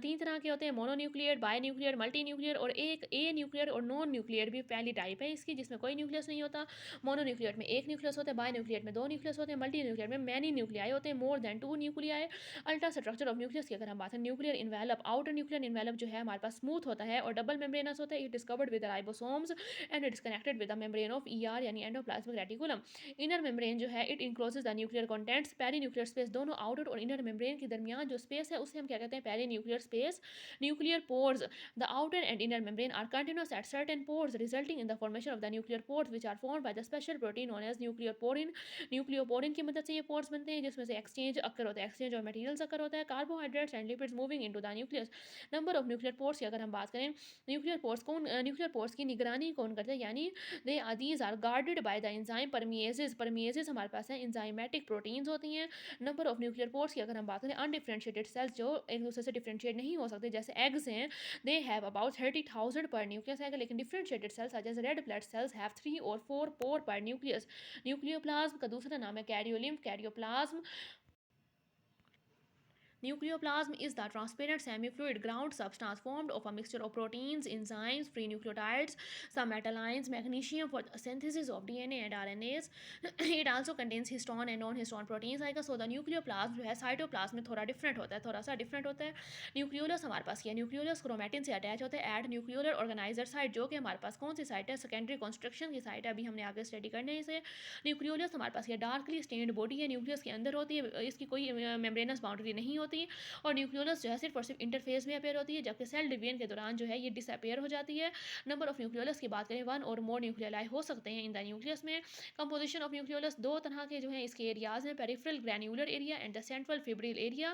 तीन तरह के होते हैं, mononuclear, binuclear, multinuclear, और एक ए न्यूक्लियर और नॉन न्यूक्लियर भी पहली टाइप है इसकी, जिसमें कोई न्यूक्लियस नहीं होता। मोनोन्यूक्लियर में एक न्यूक्लियस होता है, बाय न्यूक्लियर में दो न्यूक्लियस होते हैं, मल्टी न्यूक्लियर में मैनी न्यूक्लियाई होते हैं, more than two nuclei. Ultra structure of nucleus की अगर हम बात करें, nuclear envelope, outer nuclear envelope जो है हमारे पास स्मूथ होता है और डबल मेम्ब्रेनस होता है। It discovered with ribosomes and it is connected with the membrane of ER, यानी एंडोप्लाज्मिक रेटिकुलम। इनर मेम्ब्रेन जो है it encloses the nuclear contents. Perinuclear space, दोनों आउटर और इनर मेम्ब्रेन के दरमियान जो स्पेस है उसे हम क्या कहते हैं, perinuclear space. Nuclear pores, the outer and inner membrane are continuous at certain pores resulting in the formation of the nuclear pores which are formed by the special protein known as nucleoporin. Nucleoporin की मदद से ये पोर्स बनते हैं, जिसमें से एक्सचेंज अकर होता है, एक्सचेंज और मटेरियल्स अकर होता है, carbohydrates and lipids moving into the nucleus. Number of nuclear pores की अगर हम बात करें, न्यूक्लियर पोर्स की निगरानी कौन करता है, यानी these are guarded by the enzyme permeases. Permeases हमारे पास है, एंजाइमेटिक प्रोटीन्स होती हैं। नंबर ऑफ न्यूक्लियर पोर्स की अगर हम बात करें, अनडिफरेंशिएटेड सेल्स जो एक दूसरे से डिफरेंशिएट नहीं हो सकते, जैसे एग्स हैं, दे हैव अबाउट 30,000 पर न्यूक्लियस है, लेकिन डिफरेंशिएटेड सेल्स जैसे रेड ब्लड सेल्स हैव 3 और 4 पोर पर न्यूक्लियस। न्यूक्लियोप्लाज्म का दूसरा नाम है कैरियोलिम्फ, karyoplasm. Nucleoplasm is the transparent semi-fluid ground substance formed of a mixture of proteins, enzymes, free nucleotides, some metal ions, magnesium for the synthesis of DNA and RNAs. It also contains histone and non-histone proteins आएगा। So the nucleoplasm जो है cytoplasm में थोड़ा different होता है, थोड़ा सा different होता है। न्यूक्लियोलस हमारे पास क्या है, न्यूक्लियोलस क्रोमेटिन से अटैच होता है एट न्यूक्लियोलर ऑर्गेनाइजर साइट, जो कि हमारे पास कौन सी साइट है, सेकेंडरी कंस्ट्रक्शन की साइट है, अभी हमने आगे स्टडी करने हैं इसे। न्यूक्लियोलस हमारे पास ये डार्कली स्टेन्ड बॉडी है, न्यूक्लियस के अंदर होती है, इसकी कोई मेम्ब्रेनस बाउंड्री नहीं होती, और न्यूक्लियोलस जो है सिर्फ और सिर्फ इंटरफेस में अपेयर होती है, जबकि सेल डिवीजन के दौरान जो है ये डिसअपेयर हो जाती है। नंबर ऑफ न्यूक्लियोलस की बात करें, वन और मोर न्यूक्लियोलाई हो सकते हैं इन द न्यूक्लियस में। कंपोजिशन ऑफ न्यूक्लियोलस दो तरह के जो है इसके एरियाज हैं, peripheral granular area and the central fibril area.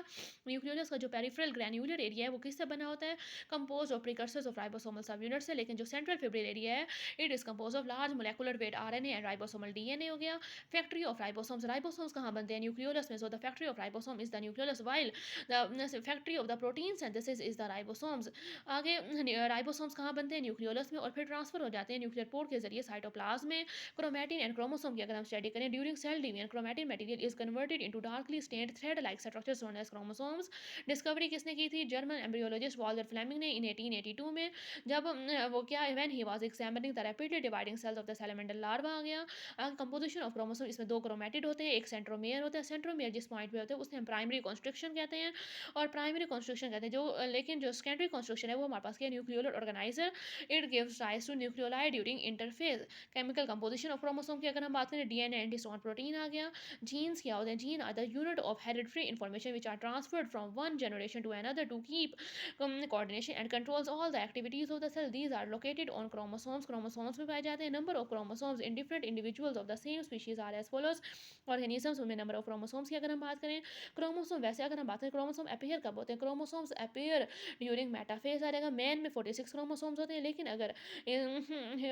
Nucleolus का जो पेरिफेरल ग्रैन्युलर एरिया है वो किससे बना होता है, compose of precursors of ribosomal subunit से, लेकिन जो सेंट्रल फिब्रिल एरिया है it is compose of large molecular weight RNA and ribosomal DNA हो गया। फैक्ट्री ऑफ राइबोसोम्स, राइबोसोम्स कहाँ बनते हैं, न्यूक्लियोलस में। So the factory of ribosome is the nucleolus, while the factory of the protein synthesis is the ribosomes. आगे राइबोसोम्स कहाँ बनते हैं, न्यूक्लियोलस में, और फिर ट्रांसफर हो जाते हैं न्यूक्लियर पोर के जरिए साइटोप्लाज्म में। क्रोमैटिन एंड क्रोमोसोम की अगर हम स्टडी करें, during cell division chromatin material is converted into darkly stained thread like structures known as chromosomes. Discovery किसने की थी, जर्मन एम्ब्रियोलॉजिस्ट वॉल्टर फ्लेमिंग ने इन 1882 में, जब वो क्या when he was examining the rapidly dividing cells of the salamander larva आ गया। कंपोजिशन ऑफ क्रोमोसोम, इसमें दो क्रोमैटिड होते हैं, एक सेंट्रोमेयर होता है। सेंट्रोमेयर जिस पॉइंट पे होता है उसे हम प्राइमरी कंस्ट्रक्शन कहते हैं। कहते हैं, और प्राइमरी कॉन्स्ट्रक्शन कहते हैं लेकिन जो सेकेंडरी कॉन्स्ट्रक्शन है वो हमारे पास क्या है, nucleolar organiser. It gives rise to nucleoli during interphase. Chemical composition of chromosome की अगर हम बात करें, डीएनए एंड हिस्टोन प्रोटीन आ गया। जीन्स क्या होते हैं, gene are the unit of hereditary information which are transferred from one generation to another to keep coordination and controls all the activities of the cell. These are located on chromosomes. Chromosomes में पाए जाते हैं। Number of chromosomes in different individuals of the same species are as follows. Organisms में number of chromosomes की अगर हम बात करें, क्रोमोसोम वैसे अगर हम बात करें क्रोमोसोम अपीयर कब होते हैं, क्रोमोसोम्स अपीयर ड्यूरिंग मेटाफेज आ जाएगा। मैन में 46 क्रोमोसोम्स होते हैं, लेकिन अगर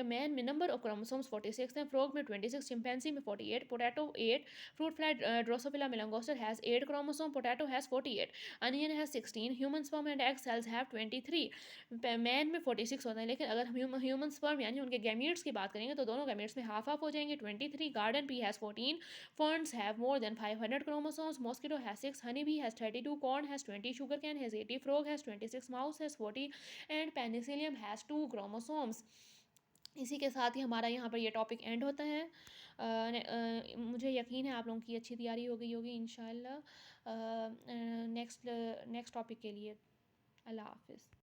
मैन में नंबर ऑफ क्रोमोसोम्स 46 हैं, फ्रॉग में 26, चिंपैंजी में 48, potato 8, fruit fly Drosophila melanogaster has 8 chromosome, potato has 48, onion has 16, human sperm and egg cells have 23। Man में 46 होते हैं, लेकिन अगर हम ह्यूमन स्पर्म यानी उनके गैमीट्स की बात करेंगे तो दोनों गैमीट्स में हाफ हाफ हो जाएंगे, 23। Garden B has 14, ferns have more than 500 chromosomes, mosquito has 6, honeybee has 32, corn has 20, sugarcane has 80, frog has 26, mouse has 40 and penicillium has 2 chromosomes। इसी के साथ ही हमारा यहाँ पर ये टॉपिक एंड होता है। मुझे यकीन है आप लोगों की अच्छी तैयारी हो गई होगी इंशाल्लाह नेक्स्ट टॉपिक के लिए। अल्लाह हाफ़िज़।